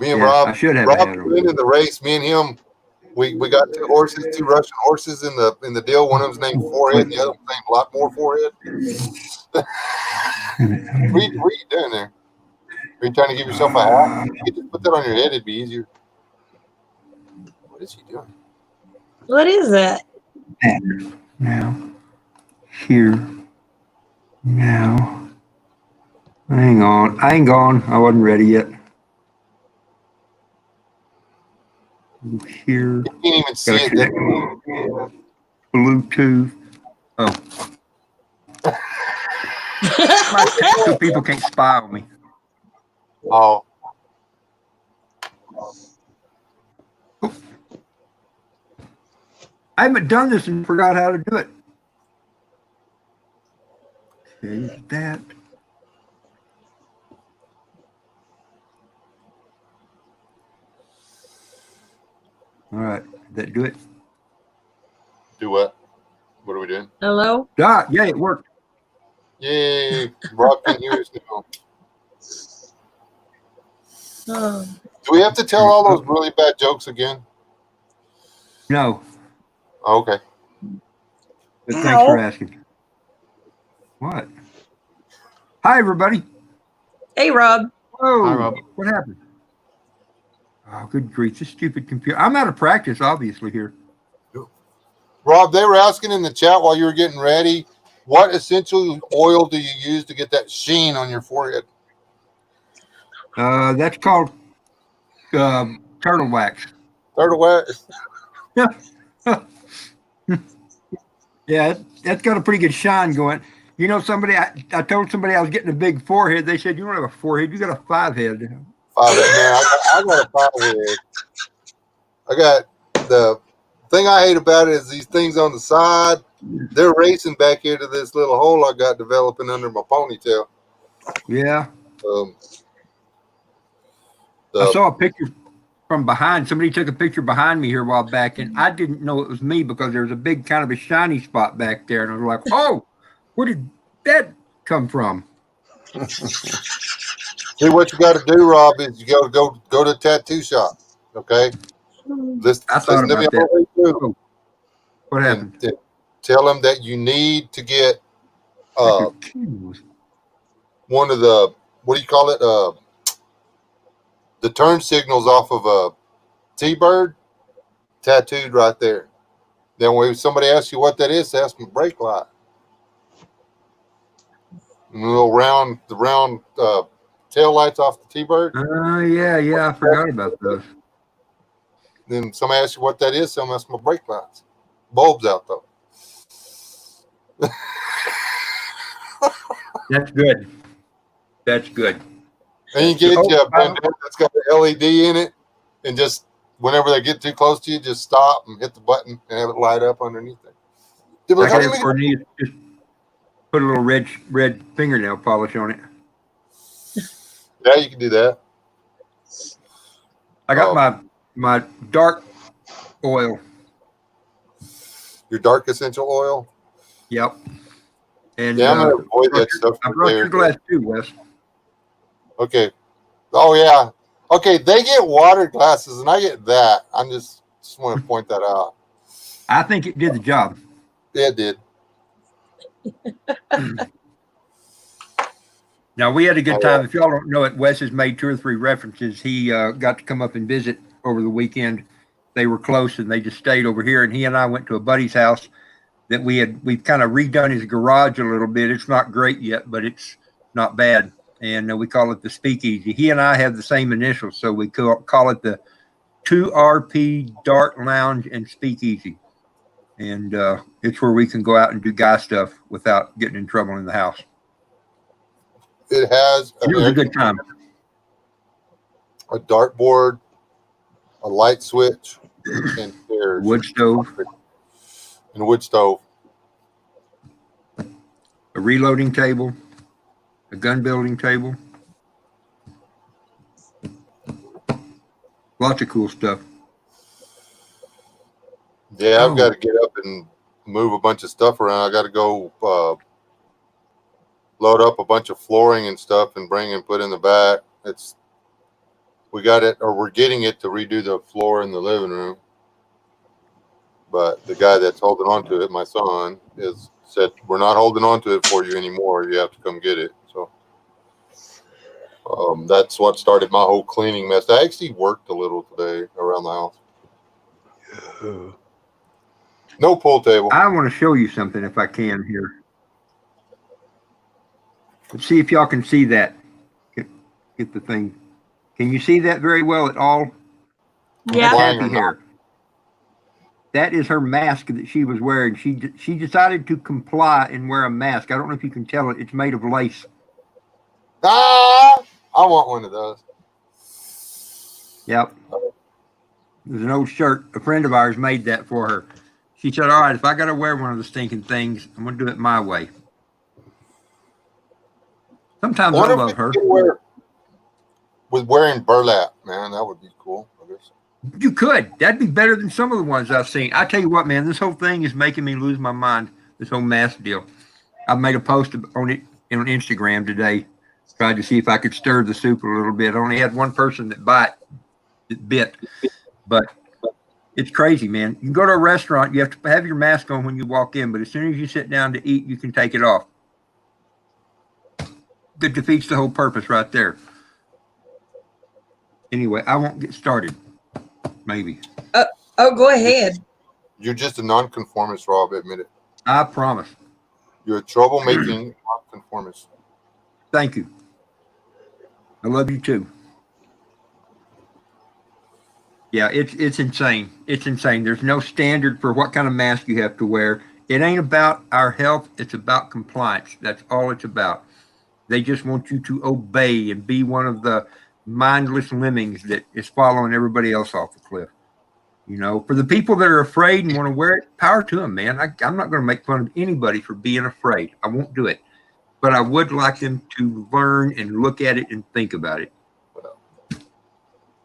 Me and Yeah, Rob, I should have a Rob hat on. went in the race. Me and him, we got two Russian horses in the deal. One of them's named Forehead, the other one's named a lot more Forehead. What are you doing there? Are you trying to give yourself a hat? You could just put that on your head, it'd be easier. What is he doing? What is that? Now, here, now. Hang on. I ain't gone. I wasn't ready yet. Here. You can't even see Gotta it. connect Bluetooth. Oh. So people can't spy on me. Oh, I haven't done this and forgot how to do it. Okay, that. All right, did that do it? do what? What are we doing? Hello? Ah, yeah, it worked. Yay! Rob can hear us now. Oh. Do we have to tell all those really bad jokes again? No, Oh, okay. but thanks for asking. What? Hi, everybody. Hey, Rob. Whoa, Hi, Rob. what happened? Oh, good grief, this stupid computer. I'm out of practice, obviously, here. Rob, they were asking in the chat while you were getting ready, what essential oil do you use to get that sheen on your forehead? That's called turtle wax. Turtle wax? Yeah, that's got a pretty good shine going. You know, I told somebody I was getting a big forehead. They said, you don't have a forehead, you got a 5-head. Man, I got a 5-head. I got the thing I hate about it is these things on the side. They're racing back into this little hole I got developing under my ponytail. Yeah. I The, saw a picture from behind. Somebody took a picture behind me here a while back, and I didn't know it was me because there was a big kind of a shiny spot back there. And I was like, oh, where did that come from? see, what you got to do, Rob, is you got to go to a tattoo shop, okay? I thought listen to me about all the way through. Oh, what happened? And tell them that you need to get one of the, what do you call it? The turn signals off of a T-Bird tattooed right there. Then when somebody asks you what that is, ask them brake light. And the round tail lights off the T-Bird. Oh, yeah, I forgot about those. Then somebody asks you what that is, tell them that's my brake lights. Bulbs out though. That's good. That's good. And you get you a bandana that's got the LED in it, and just whenever they get too close to you, just stop and hit the button and have it light up underneath it. Like I have Cornelius just put a little red fingernail polish on it. Yeah, you can do that. I got my dark oil. Your dark essential oil. Yep. And yeah, I'm gonna avoid that stuff. I brought your glass too, Wes. Okay. Oh yeah. Okay, they get water glasses and I get that. I just want to point that out. I think it did the job. Yeah, it did. Now we had a good time. If y'all don't know it, Wes has made 2 or 3 references. He got to come up and visit over the weekend. They were close and they just stayed over here. And he and I went to a buddy's house that we've kind of redone his garage a little bit. It's not great yet, but it's not bad. And we call it the Speakeasy. He and I have the same initials, so we call it the 2RP Dart Lounge and Speakeasy. And it's where we can go out and do guy stuff without getting in trouble in the house. It has It was a good time. A dartboard, a light switch, and chairs. Wood stove. And a wood stove. A reloading table. A gun building table. Lots of cool stuff. Yeah, I've got to get up and move a bunch of stuff around. I got to go load up a bunch of flooring and stuff and bring and put in the back. We're getting it to redo the floor in the living room. But the guy that's holding on to it, my son, said, we're not holding on to it for you anymore. You have to come get it. So that's what started my whole cleaning mess. I actually worked a little today around the house. No pool table. I want to show you something if I can here. Let's see if y'all can see that. Get the thing. Can you see that very well at all? Yeah. Happy hair. That is her mask that she was wearing. She decided to comply and wear a mask. I don't know if you can tell it. It's made of lace. Ah, I want one of those. Yep. There's an old shirt. A friend of ours made that for her. She said, all right, if I got to wear one of the stinking things, I'm going to do it my way. Sometimes I love her. With wearing burlap, man, that would be cool. I guess. You could. That'd be better than some of the ones I've seen. I tell you what, man, this whole thing is making me lose my mind, this whole mask deal. I made a post on it on Instagram today, tried to see if I could stir the soup a little bit. I only had one person that bit, but it's crazy, man. You can go to a restaurant, you have to have your mask on when you walk in, but as soon as you sit down to eat, you can take it off. That defeats the whole purpose right there. Anyway, I won't get started. Maybe. Oh, go ahead. You're just a nonconformist, Rob. Admit it. I promise. You're a troublemaking nonconformist. Thank you. I love you too. Yeah, it's insane. It's insane. There's no standard for what kind of mask you have to wear. It ain't about our health. It's about compliance. That's all it's about. They just want you to obey and be one of the mindless lemmings that is following everybody else off the cliff. You know, for the people that are afraid and want to wear it, power to them, man. I'm not going to make fun of anybody for being afraid. I won't do it. But I would like them to learn and look at it and think about it.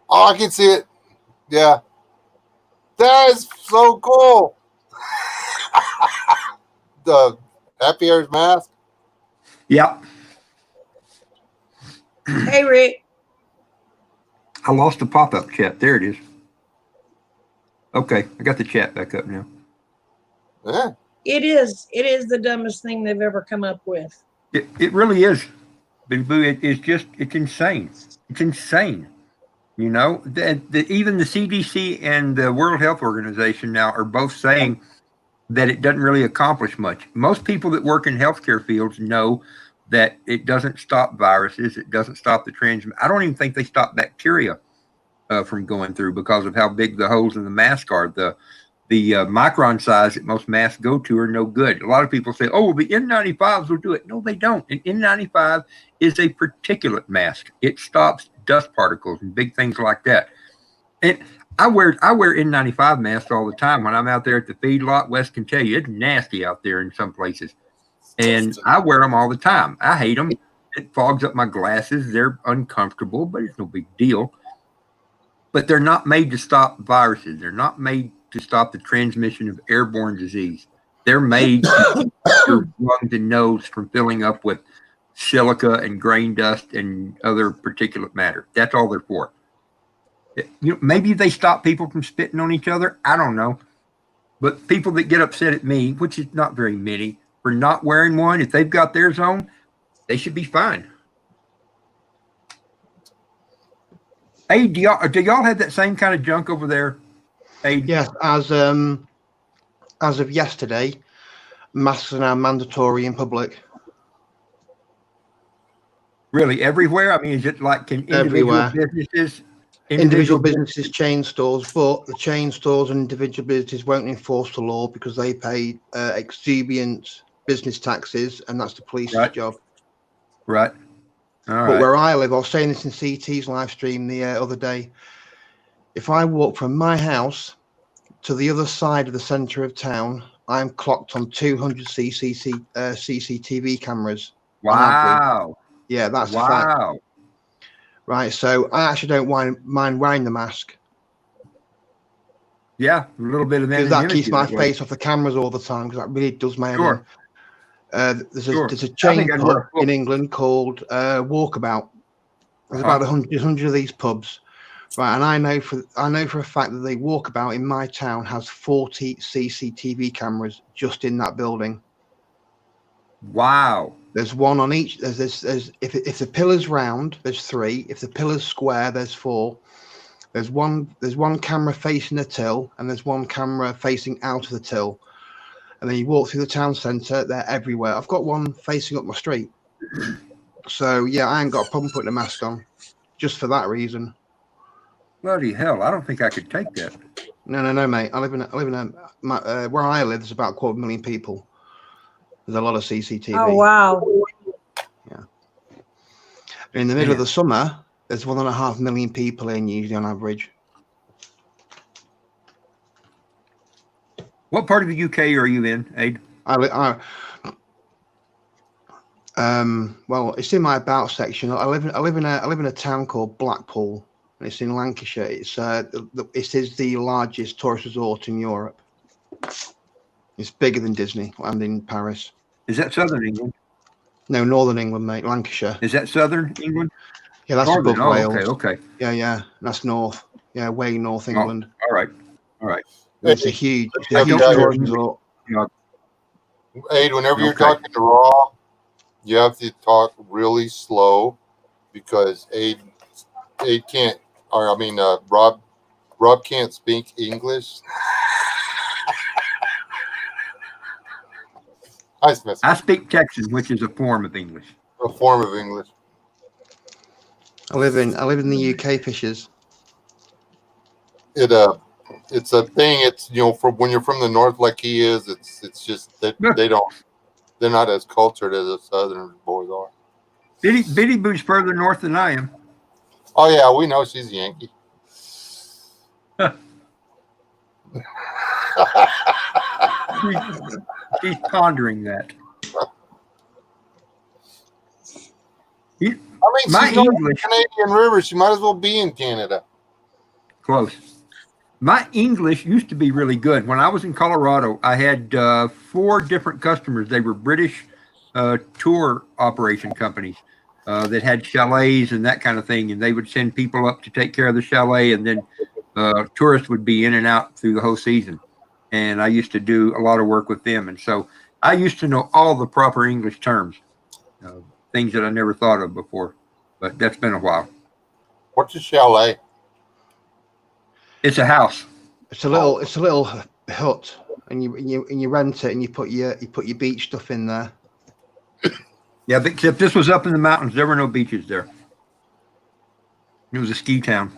Oh, I can see it. Yeah. That is so cool. The Happy Airs mask. Yep. Hey, Rick. I lost the pop-up chat. There it is. Okay, I got the chat back up now. Yeah. It is the dumbest thing they've ever come up with. It really is. Big Boo, it's insane. It's insane. You know, even the CDC and the World Health Organization now are both saying that it doesn't really accomplish much. Most people that work in healthcare fields know that it doesn't stop viruses. It doesn't stop the transmission. I don't even think they stop bacteria from going through because of how big the holes in the mask are. The micron size that most masks go to are no good. A lot of people say, oh, the N95s will do it. No, they don't. An N95 is a particulate mask. It stops dust particles and big things like that. And I wear N95 masks all the time when I'm out there at the feedlot. Wes can tell you it's nasty out there in some places. And I wear them all the time. I hate them. It fogs up my glasses. They're uncomfortable, but it's no big deal. But they're not made to stop viruses. They're not made to stop the transmission of airborne disease. They're made to keep your lungs and nose from filling up with silica and grain dust and other particulate matter. That's all they're for. You know, maybe they stop people from spitting on each other. I don't know. But people that get upset at me, which is not very many, for not wearing one, if they've got theirs on, they should be fine. Hey, do y'all have that same kind of junk over there? Hey, Yes, as of yesterday, masks are now mandatory in public. really everywhere? I mean, is it like can individual Everywhere. businesses, Individual businesses, chain stores, but the chain stores and individual businesses won't enforce the law because they pay exorbitant business taxes, and that's the police's Right. job. Right. All But right. where I live, I was saying this in CT's live stream the other day. If I walk from my house to the other side of the centre of town, I'm clocked on 200 CCTV cameras. On average. Wow. Yeah, that's a fact. Wow. Right, so I actually don't mind wearing the mask Yeah, a little bit of because that anonymity keeps my that way. face off the cameras all the time because that really does my head Sure. in. There's a Sure. there's a I chain think I'd pub wear a in England called Walkabout. There's about 100 of these pubs, right? And I know for a fact that the Walkabout in my town has 40 CCTV cameras just in that building. Wow. There's one on each. There's if the pillar's round, there's 3. If the pillar's square, there's 4. There's one camera facing the till, and there's one camera facing out of the till. And then you walk through the town centre, they're everywhere. I've got one facing up my street. So yeah, I ain't got a problem putting a mask on, just for that reason. Bloody hell! I don't think I could take that. No, mate. I live in where I live. There's about 250,000 people. There's a lot of CCTV. Oh wow. In the middle of Yeah. the summer, there's 1.5 million people in usually on average. What part of the UK are you in, Aid? Well, it's in my about section. I live in a town called Blackpool, and it's in Lancashire. It is the largest tourist resort in Europe. It's bigger than Disney and in Paris. Is that Southern England? No, Northern England, mate. Lancashire. Is that Southern England? Yeah, that's Northern. above Wales. Okay. Yeah, that's north. Yeah, way north England. All right. It's a huge I don't tourist resort. Aid, whenever you're Okay. talking to Rob, you have to talk really slow because Aid can't, or I mean, Rob can't speak English. I speak Texan, which is a form of English. A form of English. I live in the UK, Fishers. It's a thing. It's, from when you're from the north like he is, it's just that they're not as cultured as the southern boys are. Bitty Boo's further north than I am. Oh yeah, we know she's a Yankee. He's pondering that. I mean, My she's going to English- the Canadian River. She might as well be in Canada. Close. My English used to be really good. When I was in Colorado, I had 4 different customers. They were British tour operation companies that had chalets and that kind of thing. And they would send people up to take care of the chalet and then tourists would be in and out through the whole season. And I used to do a lot of work with them. And so I used to know all the proper English terms, things that I never thought of before, but that's been a while. What's a chalet? It's a house. It's a little hut, and you rent it, and you put your beach stuff in there. Yeah, but except this was up in the mountains. There were no beaches there. It was a ski town.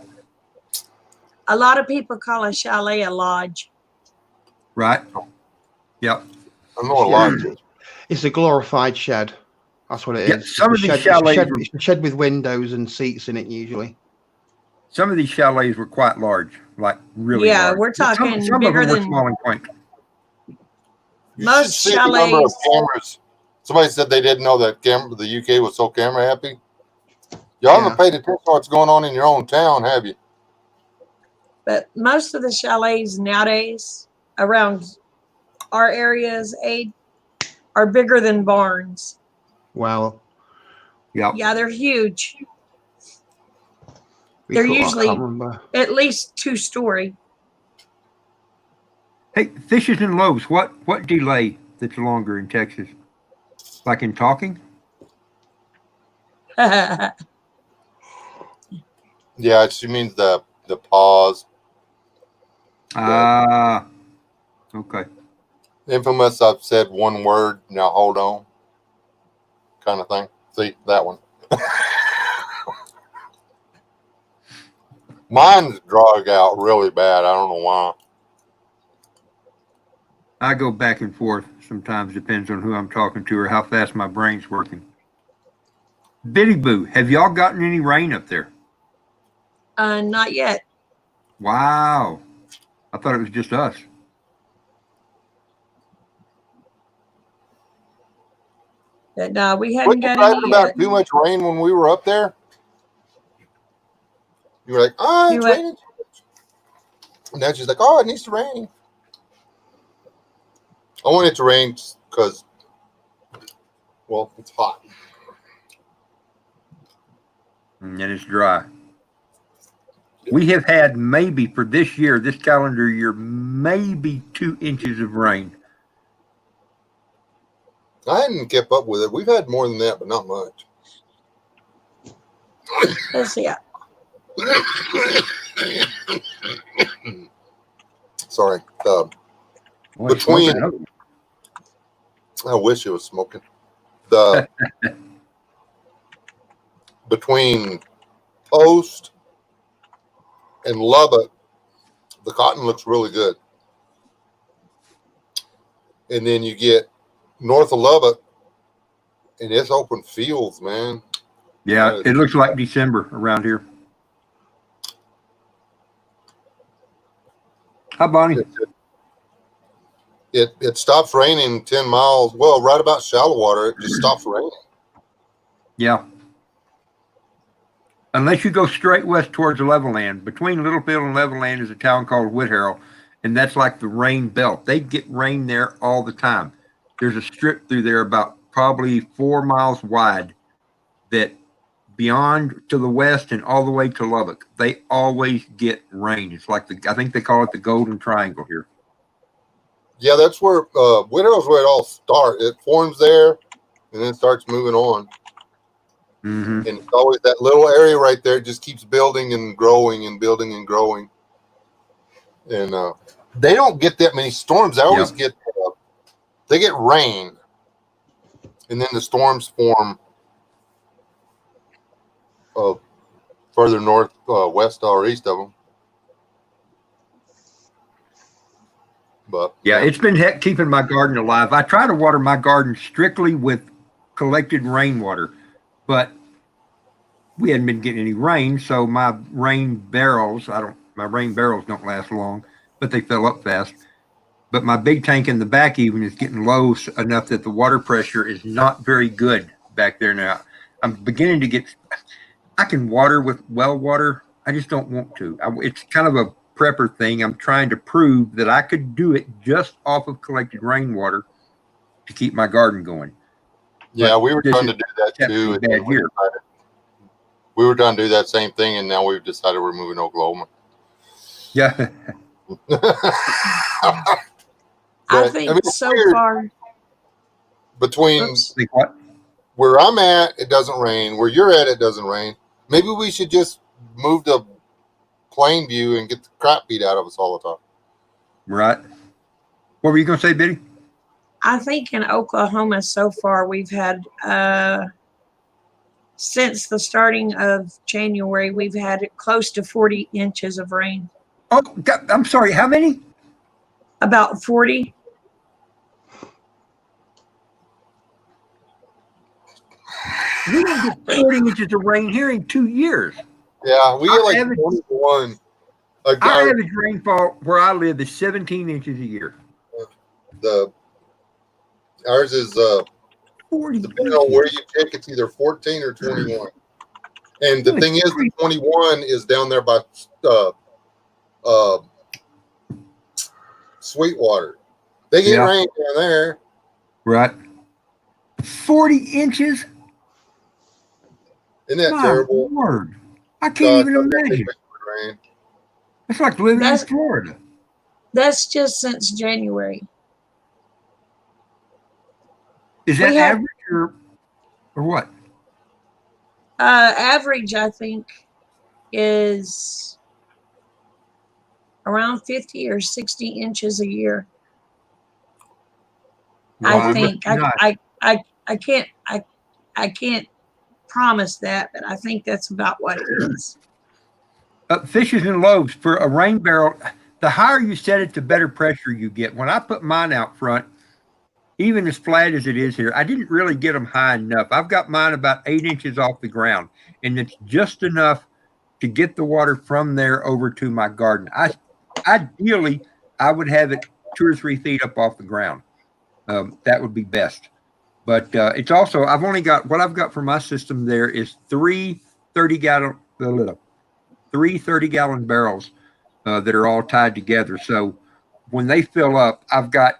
A lot of people call a chalet a lodge. Right? Yep. I know a lodge is. It's a glorified shed. That's what it Yeah, is. some of these chalets it's a shed with windows and seats in it usually. Some of these chalets were quite large, like really Yeah, large. we're talking some bigger of them were than- small and quaint. You Most should see the number of chalets- cameras. Somebody said they didn't know that the UK was so camera happy. Y'all haven't paid attention to what's going on in your own town, have you? But most of the chalets nowadays around our areas are bigger than barns. Well, Yep. Yeah, they're huge. we They're I usually- can't remember. At least 2-story. Hey, fishes and loaves. What delay that's longer in Texas? Like in talking? Yeah, she means the pause. Ah, okay. Infamous, I've said one word, now hold on. Kind of thing. See, that one. Mine's drag out really bad. I don't know why. I go back and forth sometimes, depends on who I'm talking to or how fast my brain's working. Biddy Boo, have y'all gotten any rain up there? Not yet. Wow. I thought it was just us. But no, we What hadn't you got talking any about yet. too much rain when we were up there? You were like, You it's what? raining. And now she's like, it needs to rain. I want it to rain because, well, it's hot. And it's dry. We have had maybe for this year, this calendar year, maybe 2 inches of rain. I hadn't kept up with it. We've had more than that, but not much. Let's see. Sorry. Boy, Between- smoking up. I wish it was smoking. The between Post and Lubbock, the cotton looks really good. And then you get north of Lubbock, and it's open fields, man. Yeah, it looks like December around here. Hi, Bonnie. It stops raining 10 miles. Well, right about shallow water, it just stops raining. Yeah. Unless you go straight west towards Levelland. Between Littlefield and Levelland is a town called Whitharrell, and that's like the rain belt. They get rain there all the time. There's a strip through there about probably 4 miles wide that beyond to the west and all the way to Lubbock, they always get rain. It's like I think they call it the Golden Triangle here. Yeah, that's where Whitterell's where it all starts. It forms there and then starts moving on. Mm-hmm. And it's always that little area right there. It just keeps building and growing and building and growing. And they don't get that many storms. They always get they get rain, and then the storms form further north, west, or east of them. But Yeah, it's been heck keeping my garden alive. I try to water my garden strictly with collected rainwater, but we hadn't been getting any rain, so my rain barrels don't last long, but they fill up fast. But my big tank in the back even is getting low enough that the water pressure is not very good back there now. I'm beginning to get, I can water with well water. I just don't want to. It's kind of a prepper thing. I'm trying to prove that I could do it just off of collected rainwater to keep my garden going. yeah, we were this trying is to do that too. definitely bad here. We were trying to do that same thing, and now we've decided we're moving to Oklahoma. Yeah. I But, think it's so weird. far. Between Oops. Think what? where I'm at, it doesn't rain. Where you're at, it doesn't rain. Maybe we should just move to Plainview and get the crap beat out of us all the time. Right. What were you going to say, Biddy? I think in Oklahoma so far we've had since the starting of January we've had close to 40 inches of rain. Oh, God, I'm sorry. How many? About 40. We didn't get 40 inches of rain here in 2 years. Yeah, we get Our like average- 21. Our Our, average rainfall where I live is 17 inches a year. ours is 40 depending on where inches. you pick, it's either 14 or 21. And the Good thing is, the grief. 21 is down there by Sweetwater. They get Yeah. rain down there. Right. 40 inches? Isn't that My terrible? Lord. I can't God, even someday imagine. they make rain. It's like living That's- in Florida. That's just since January. Is that We had- average or what? Average I think is around 50 or 60 inches a year. Well, I it think must be nice. I can't promise that, but I think that's about what it is. Fishes and loaves for a rain barrel. The higher you set it, the better pressure you get. When I put mine out front, even as flat as it is here, I didn't really get them high enough. I've got mine about 8 inches off the ground, and it's just enough to get the water from there over to my garden. Ideally, I would have it 2 or 3 feet up off the ground. That would be best. But it's also, I've only got, what I've got for my system there is 3 30-gallon barrels that are all tied together. So when they fill up, I've got,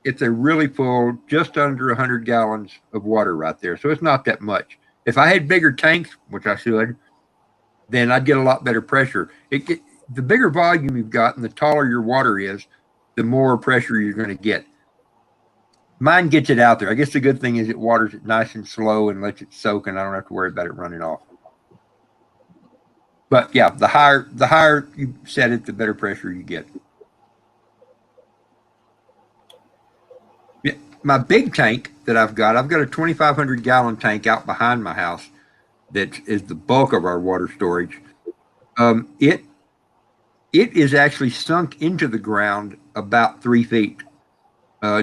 if they're really full, just under 100 gallons of water right there. So it's not that much. If I had bigger tanks, which I should, then I'd get a lot better pressure. The bigger volume you've got and the taller your water is, the more pressure you're going to get. Mine gets it out there. I guess the good thing is it waters it nice and slow and lets it soak, and I don't have to worry about it running off. But yeah, the higher you set it, the better pressure you get. Yeah, my big tank that I've got a 2,500 gallon tank out behind my house that is the bulk of our water storage. It is actually sunk into the ground about 3 feet.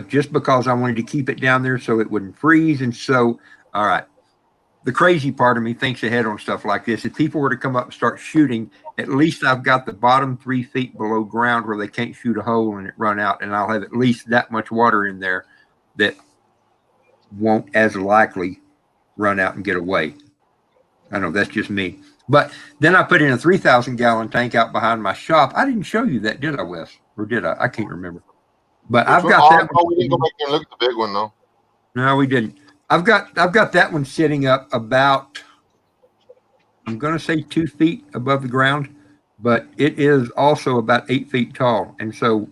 Just because I wanted to keep it down there so it wouldn't freeze. And so, all right, the crazy part of me thinks ahead on stuff like this. If people were to come up and start shooting, at least I've got the bottom 3 feet below ground where they can't shoot a hole and it run out, and I'll have at least that much water in there that won't as likely run out and get away. I know that's just me. But then I put in a 3,000 gallon tank out behind my shop. I didn't show you that, did I, Wes? Or did I? I can't remember. But I've got that Oh, one. we didn't go back and look at the big one though. No, we didn't. I've got that one sitting up about, I'm going to say 2 feet above the ground, but it is also about 8 feet tall. And so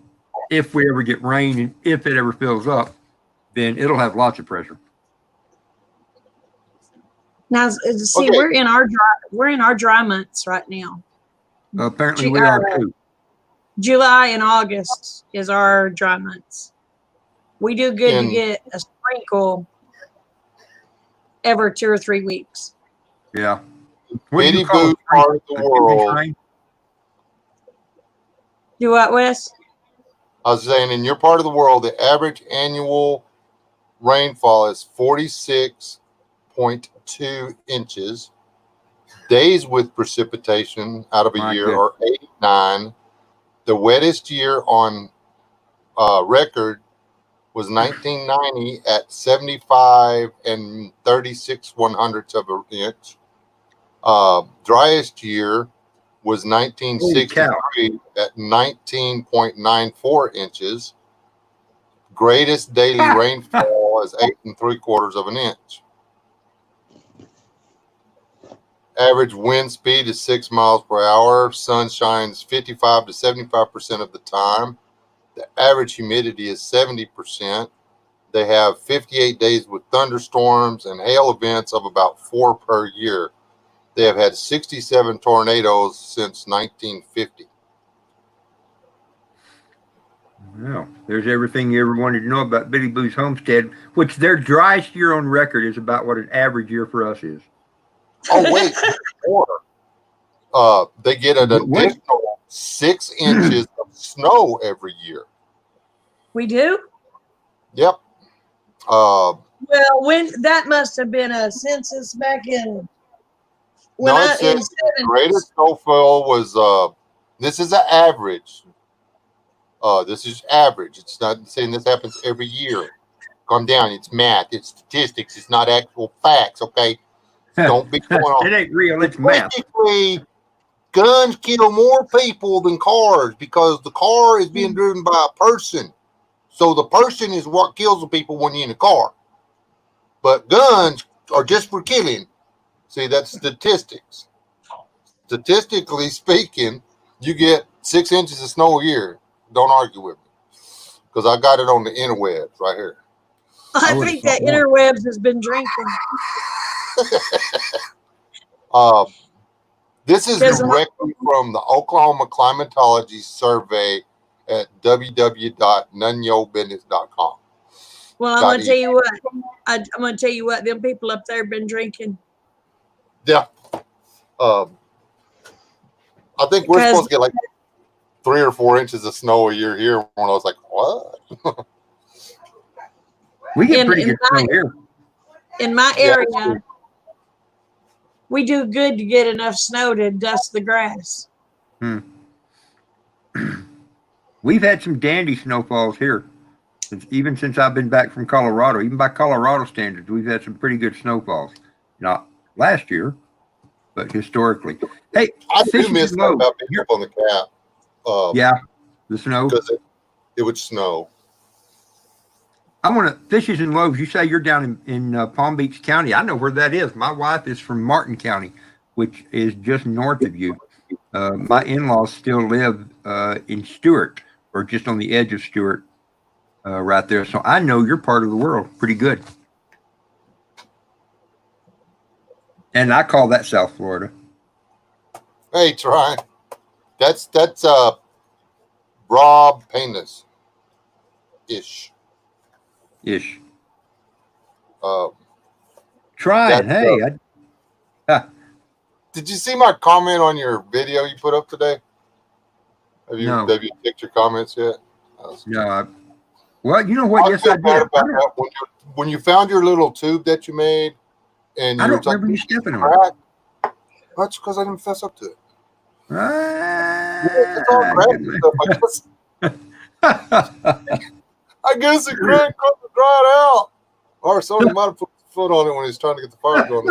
if we ever get rain and if it ever fills up, then it'll have lots of pressure. Now, see, Okay. we're in our dry months right now. Apparently we are too. July and August is our dry months. We do good to And- get a sprinkle every 2 or 3 weeks. Yeah. What do Bitty you call boo it? part of the A 2-inch world. rain? Do what, Wes? I was saying, in your part of the world, the average annual rainfall is 46.2 inches. Days with precipitation out of a My year goodness. are 89. The wettest year on record was 1990 at 75 and 36/100ths of an inch. Driest year was 1963 at 19.94 inches. Greatest daily rainfall is 8 3/4 of an inch. Average wind speed is 6 miles per hour. Sun shines 55 to 75% of the time. The average humidity is 70%. They have 58 days with thunderstorms and hail events of about 4 per year. They have had 67 tornadoes since 1950. Well, there's everything you ever wanted to know about Billy Boo's homestead, which their driest year on record is about what an average year for us is. Oh, wait. More. They get an What? additional 6 inches of snow every year. We do? Yep. Well, when that must have been a census back in when No, I it says in the 70s. greatest snowfall was this is an average. This is average. It's not saying this happens every year. Calm down. It's math. It's statistics. It's not actual facts. Okay. Don't be going on. It ain't real, it's math. Basically, guns kill more people than cars because the car is being driven by a person. So the person is what kills the people when you're in a car. But guns are just for killing. See, that's statistics. Statistically speaking, you get 6 inches of snow a year. Don't argue with me. Because I got it on the interwebs right here. I would've think that thought more. interwebs has been drinking. This is There's a- directly from the Oklahoma Climatology Survey at www.nonyobusiness.com. Well, I'm Got gonna it. tell you what. I'm gonna tell you what. Them people up there been drinking. Yeah. I think we're Because- supposed to get like 3 or 4 inches of snow a year here. When I was like, what? We get In- pretty in good snow here. In my Yeah, area, that's true. we do good to get enough snow to dust the grass. We've had some dandy snowfalls here. Even since I've been back from Colorado, even by Colorado standards, we've had some pretty good snowfalls. Not last year, but historically. Hey, I do Fishes miss and that Loaves. about being up on the cap. Yeah, the snow. Because it would snow. I want to Fishes and Loaves. You say you're down in Palm Beach County. I know where that is. My wife is from Martin County, which is just north of you. My in-laws still live in Stewart, or just on the edge of Stewart, right there. So I know your part of the world pretty good. And I call that South Florida. Hey, try. That's Rob Painless ish. Ish. Uh, Trying. That's, Hey, did you see my comment on your video you put up today? No. Have you checked your comments yet? no. Well, you know what? I Yes, feel I bad did. about that. When you found your little tube that you made, and I you were don't remember you talking stepping on it. crack, that's because I didn't fess up to it. It's all crack and stuff. I guess it cracked because it dried out. Or somebody might have put his foot on it when he was trying to get the fire going.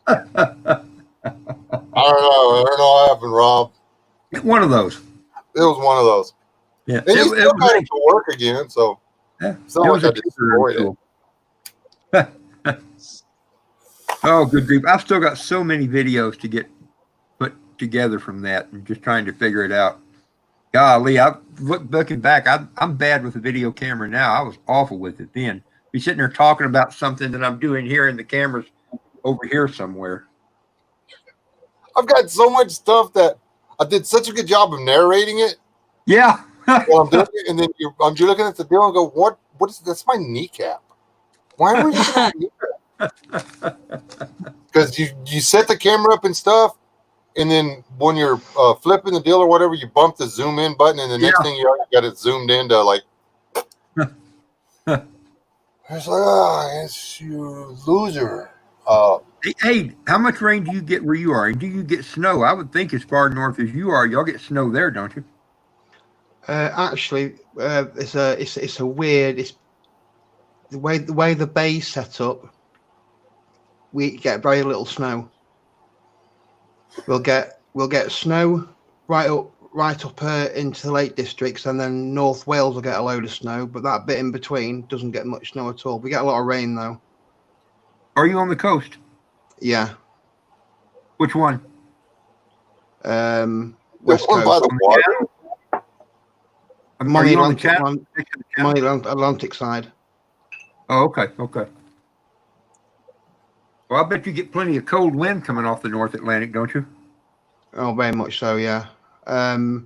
I don't know what happened, Rob. One of those. It was one of those. Yeah. And you still got it to work again, so Yeah, it's not it like was I a destroyed it. tool. Oh, good grief. I've still got so many videos to get put together from that and just trying to figure it out. Golly, looking back, I'm bad with the video camera now. I was awful with it then. Be sitting there talking about something that I'm doing here and the camera's over here somewhere. I've got so much stuff that I did such a good job of narrating it Yeah. while I'm doing it, and then I'm just looking at the deal and go, "What is that's my kneecap? Why are we looking at my kneecap?" Because you set the camera up and stuff, and then when you're flipping the deal or whatever, you bump the zoom in button, and the next thing you got it zoomed into like. It's like, it's you loser. Hey, how much rain do you get where you are? And do you get snow? I would think as far north as you are, y'all get snow there, don't you? Actually, it's a weird. It's the way the bay's set up. We get very little snow. We'll get snow right up into the Lake Districts, and then North Wales will get a load of snow. But that bit in between doesn't get much snow at all. We get a lot of rain though. Are you on the coast? Yeah. Which one? West one by Coast. the water. Are Money you on the Atlantic, channel? Money Atlantic side. Oh, okay, okay. Well, I bet you get plenty of cold wind coming off the North Atlantic, don't you? Oh, very much so. Yeah. It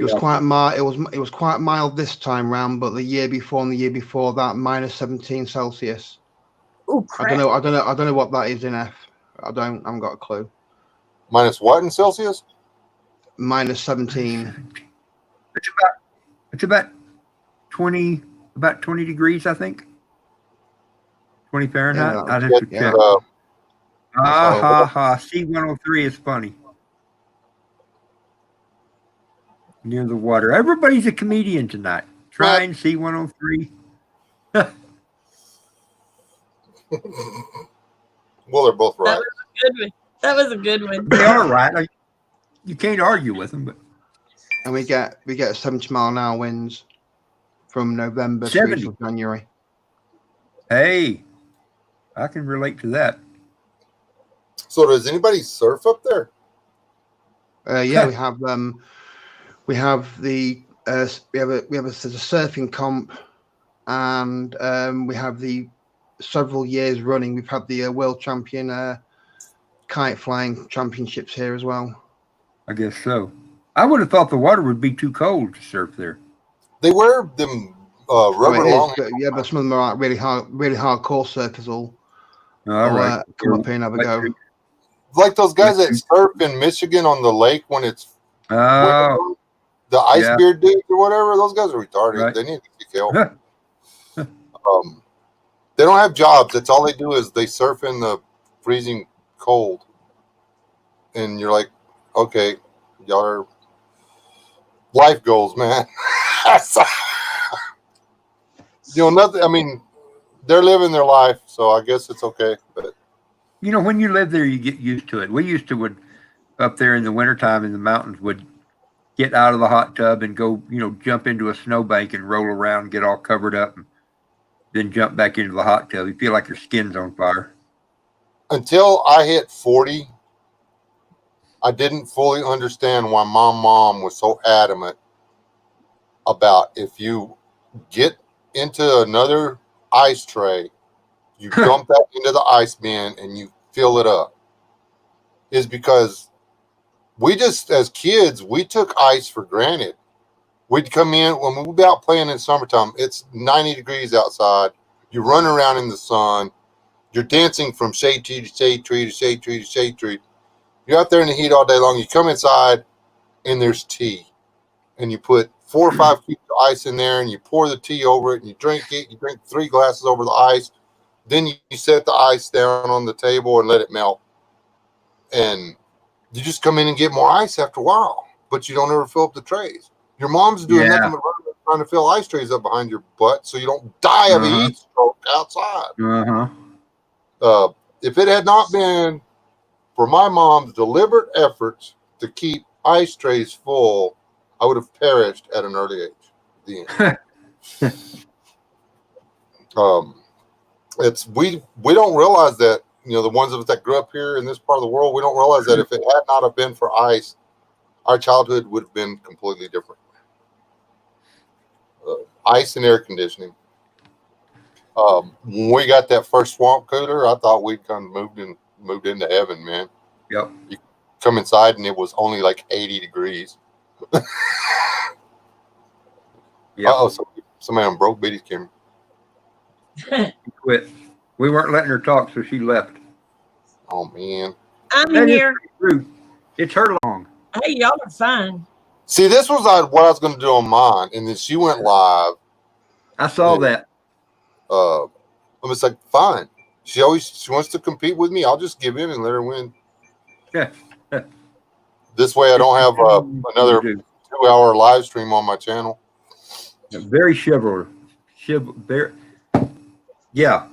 was Yeah. quite mild. It was quite mild this time round, but the year before and the year before that, minus 17 Celsius. Oh I crap! don't know what that is in F. I haven't got a clue. Minus what in Celsius? Minus 17. It's about 20 degrees, I think. 20 Fahrenheit. Yeah, I'd have to yeah. check. Ha ha ha. C103 is funny. Near the water. Everybody's a comedian tonight. Trying C103. Well, they're both That right. was a good one. That was a good one. They are right. Like, you can't argue with them, but And we get 70-mile-an-hour winds from November 70. through to January. hey, I can relate to that. So does anybody surf up there? Yeah, we have the we have there's a surfing comp, and we have the several years running. We've had the world champion kite flying championships here as well. I guess so. I would have thought the water would be too cold to surf there. They wear them Oh, rubber it is, long. but, yeah, but some of them are like really hardcore surfers will All right. come up here and have a go. Like those guys that surf in Michigan on the lake when it's Oh, the ice yeah. beard dudes or whatever. Those guys are retarded. Right. They need to get killed. They don't have jobs. That's all they do is they surf in the freezing cold. And you're like, okay, y'all are life goals, man. Nothing. I mean, they're living their life, so I guess it's okay. But you know, when you live there, you get used to it. We used to would up there in the wintertime in the mountains would get out of the hot tub and go, jump into a snowbank and roll around, get all covered up, and then jump back into the hot tub. You feel like your skin's on fire. until I hit 40, I didn't fully understand why my mom was so adamant about if you get into another ice tray, you dump that into the ice bin and you fill it up. Is because we just, as kids, we took ice for granted. We'd come in when we'd be out playing in summertime. It's 90 degrees outside. You run around in the sun. You're dancing from shade tree to shade tree to shade tree to shade tree. You're out there in the heat all day long. You come inside and there's tea. And you put 4 or 5 cubes of ice in there and you pour the tea over it and you drink it. You drink 3 glasses over the ice. Then you set the ice down on the table and let it melt. And you just come in and get more ice after a while. But you don't ever fill up the trays. Your mom's doing nothing but trying to fill ice trays up behind your butt so you don't die of a heat stroke outside. If it had not been for my mom's deliberate efforts to keep ice trays full, I would have perished at an early age. The end. It's we don't realize that, the ones of us that grew up here in this part of the world, we don't realize that if it had not have been for ice, our childhood would have been completely different. Ice and air conditioning. When we got that first swamp cooler, I thought we'd kind of moved into heaven, man. Yep. You come inside and it was only like 80 degrees. Yep. Oh, somebody on broke Biddy's camera. Quit. We weren't letting her talk, so she left. Oh man. I'm That is here. Rude. It's her long. Hey, y'all are fine. See, this was what I was going to do on mine, and then she went live. I saw Yeah. that. I'm just like, fine. She wants to compete with me. I'll just give in and let her win. Yeah. This way, I don't have another 2-hour live stream on my channel. Very chivalrous. Very. Yeah.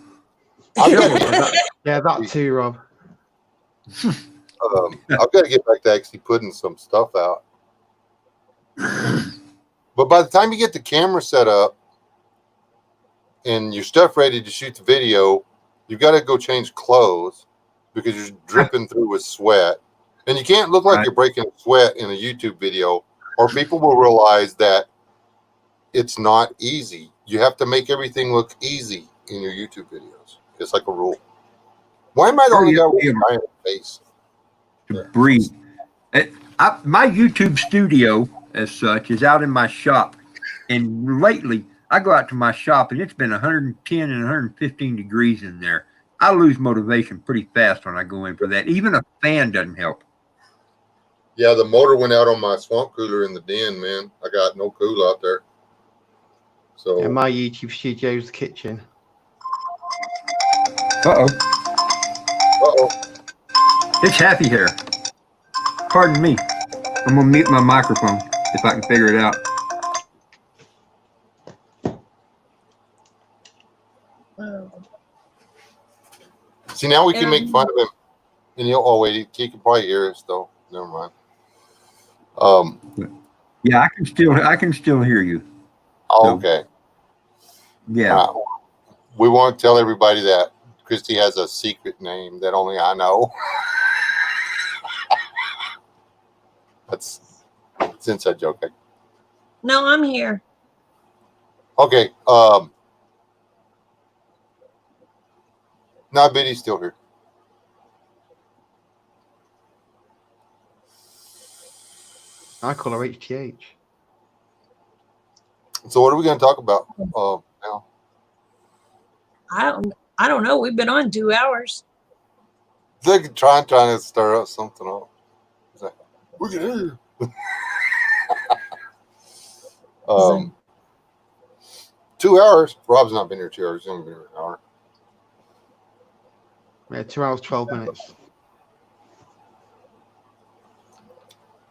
Yeah, that too, Rob. I've got to get back to actually putting some stuff out. But by the time you get the camera set up and your stuff ready to shoot the video, you've got to go change clothes. because you're dripping through with sweat, and you can't look like Right. you're breaking sweat in a YouTube video, or people will realize that it's not easy. You have to make everything look easy in your YouTube videos. It's like a rule. Why am I the Oh, only yeah, guy with yeah. a giant face? To breathe. My YouTube studio, as such, is out in my shop. And lately, I go out to my shop, and it's been 110 and 115 degrees in there. I lose motivation pretty fast when I go in for that. Even a fan doesn't help. Yeah, the motor went out on my swamp cooler in the den, man. I got no cool out there. So And my YouTube studio is the kitchen. Uh-oh. uh-oh. It's Happy Hair. Pardon me. I'm going to mute my microphone if I can figure it out. Oh. See, now we can Yeah. make fun of him. And he'll wait, he can probably hear us though. Never mind. Yeah, I can still hear you. Okay. Yeah. We won't tell everybody that Christy has a secret name that only I know. It's an inside joke. No, I'm here. Okay. No, Biddy's still here. I call her HTH. So what are we going to talk about now? I don't know. We've been on 2 hours. They're trying to stir up something up. It's like, we can hear you. 2 hours. Rob's not been here 2 hours. He's only been here an hour. Yeah, 2 hours, 12 minutes.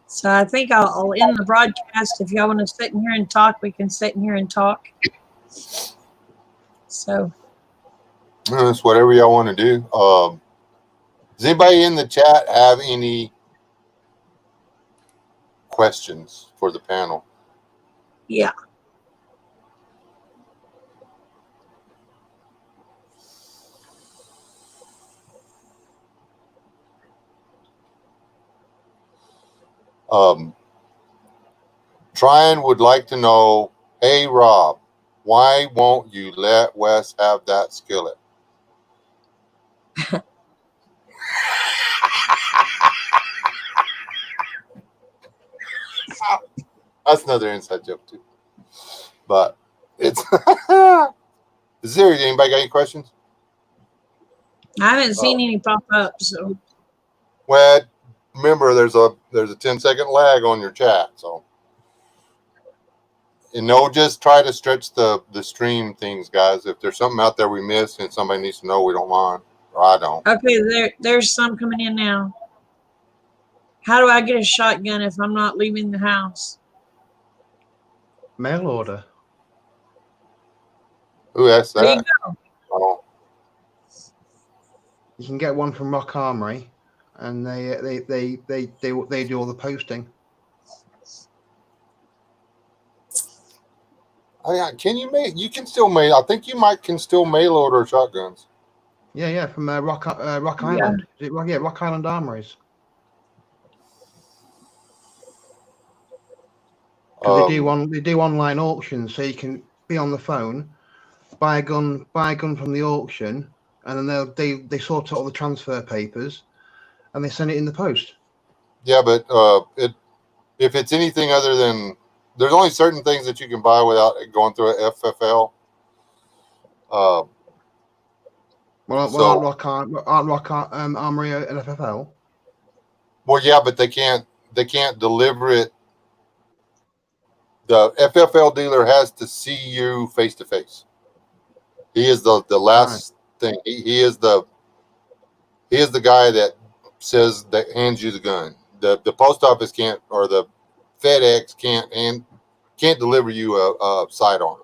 So I think I'll end the broadcast. If y'all want to sit in here and talk, we can sit in here and talk. So It's whatever y'all want to do. Does anybody in the chat have any questions for the panel? yeah. Tryon would like to know, hey Rob, why won't you let Wes have that skillet? That's another inside joke too. But it's seriously, anybody got any questions? I haven't seen any pop up. So Well, remember there's a 10-second lag on your chat, so and no, just try to stretch the stream things, guys. If there's something out there we missed and somebody needs to know, we don't mind, or I don't. okay, there's some coming in now. How do I get a shotgun if I'm not leaving the house? Mail order. Who asked There you that? Oh, You can get one from Rock Armory, and they do all the posting. oh yeah, can you mail? You can still mail. I think you can still mail order shotguns. Yeah, from Rock Island. Is it Rock Island Armories. 'Cause they do online auctions, so you can be on the phone, buy a gun from the auction, and then they sort out all the transfer papers, and they send it in the post. Yeah, but if it's anything other than, there's only certain things that you can buy without it going through a FFL. Well, aren't Rock Armory an FFL? Well, yeah, but they can't deliver it. The FFL dealer has to see you face to face. He is the last thing. He is the guy that says, that hands you the gun. The post office can't, or the FedEx can't deliver you a sidearm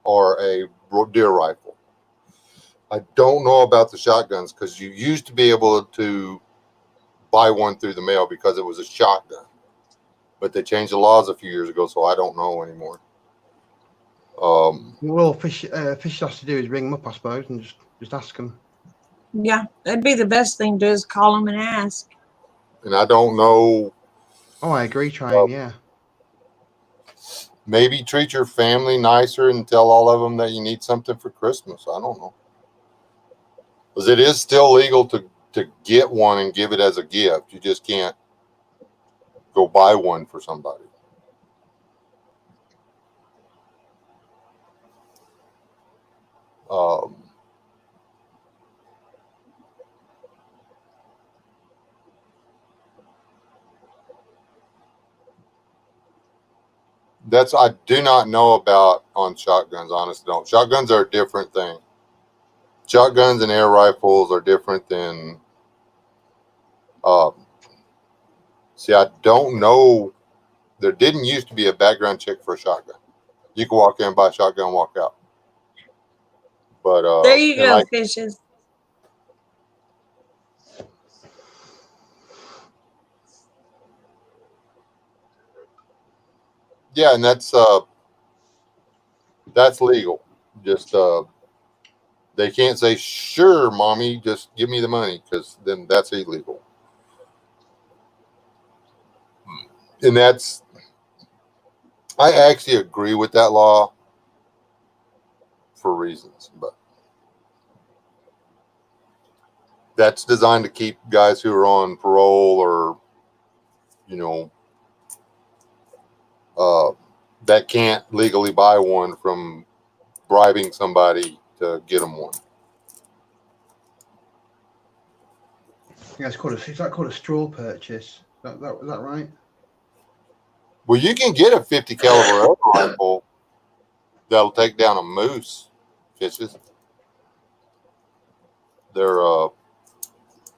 or a deer rifle. I don't know about the shotguns, because you used to be able to buy one through the mail because it was a shotgun, but they changed the laws a few years ago, so I don't know anymore. Well, Fish has to do is ring them up, I suppose, and just ask them. Yeah, that'd be the best thing to do is call them and ask. And I don't know, Oh, I agree, Tryon. Yeah. maybe treat your family nicer and tell all of them that you need something for Christmas. I don't know. Because it is still legal to get one and give it as a gift. You just can't go buy one for somebody. Um, that's I do not know about on shotguns. Honestly, don't. Shotguns are a different thing. Shotguns and air rifles are different than. See, I don't know. There didn't used to be a background check for a shotgun. You can walk in, buy a shotgun, walk out. But There you and go, like, fishes. yeah, and that's legal. Just they can't say, sure, mommy, just give me the money, because then that's illegal. And that's, I actually agree with that law for reasons, but that's designed to keep guys who are on parole or, you know, that can't legally buy one from bribing somebody to get them one. Yeah, is that called a straw purchase? Is that right? Well, you can get a 50 caliber rifle that'll take down a moose. Fishes. They're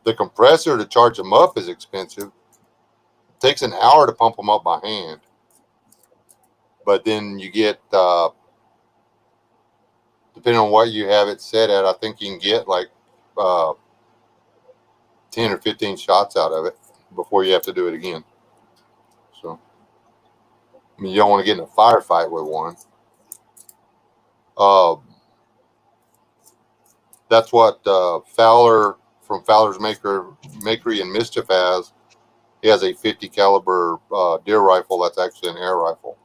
the compressor to charge them up is expensive. It takes an hour to pump them up by hand. But then you get, depending on what you have it set at, I think you can get like 10 or 15 shots out of it before you have to do it again. So, I mean, you don't want to get in a firefight with one. That's what Fowler from Fowler's Makery and Mischief has. He has a 50 caliber deer rifle that's actually an air rifle.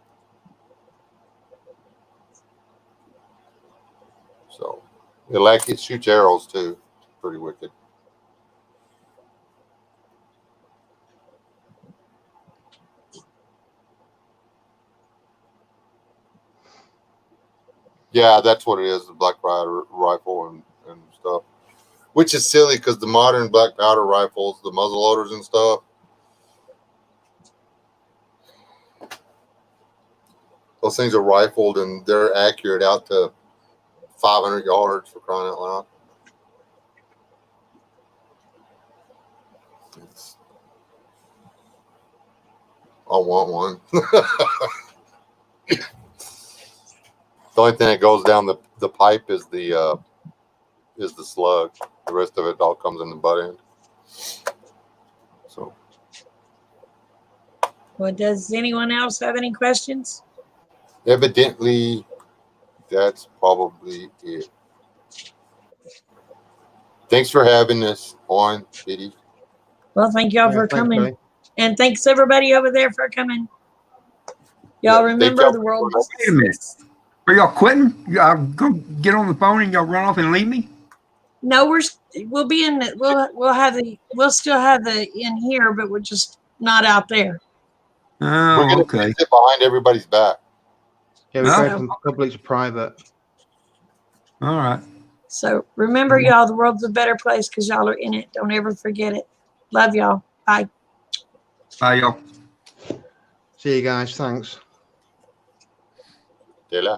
So it shoots arrows too. Pretty wicked. Yeah, that's what it is, the black powder rifle and stuff. Which is silly because the modern black powder rifles, the muzzle loaders and stuff, those things are rifled and they're accurate out to 500 yards, for crying out loud. I want one. The only thing that goes down the pipe is the slug. The rest of it all comes in the butt end. So, Well, does anyone else have any questions? evidently, that's probably it. Thanks for having us on, Kitty. Well, thank y'all Yeah, for thanks, coming. Billy. And thanks everybody over there for coming. Y'all Yeah, remember thank the y'all. world. Wait a minute. Are y'all quitting? Y'all go get on the phone and y'all run off and leave me? No, we'll be in the we'll still have the in here, but we're just not out there. We're Oh, gonna okay. sit behind everybody's back. Yeah, we Huh? go from public to private. All right. So remember, y'all, the world's a better place because y'all are in it. Don't ever forget it. Love y'all. Bye. Bye, y'all. See you guys. Thanks. De la.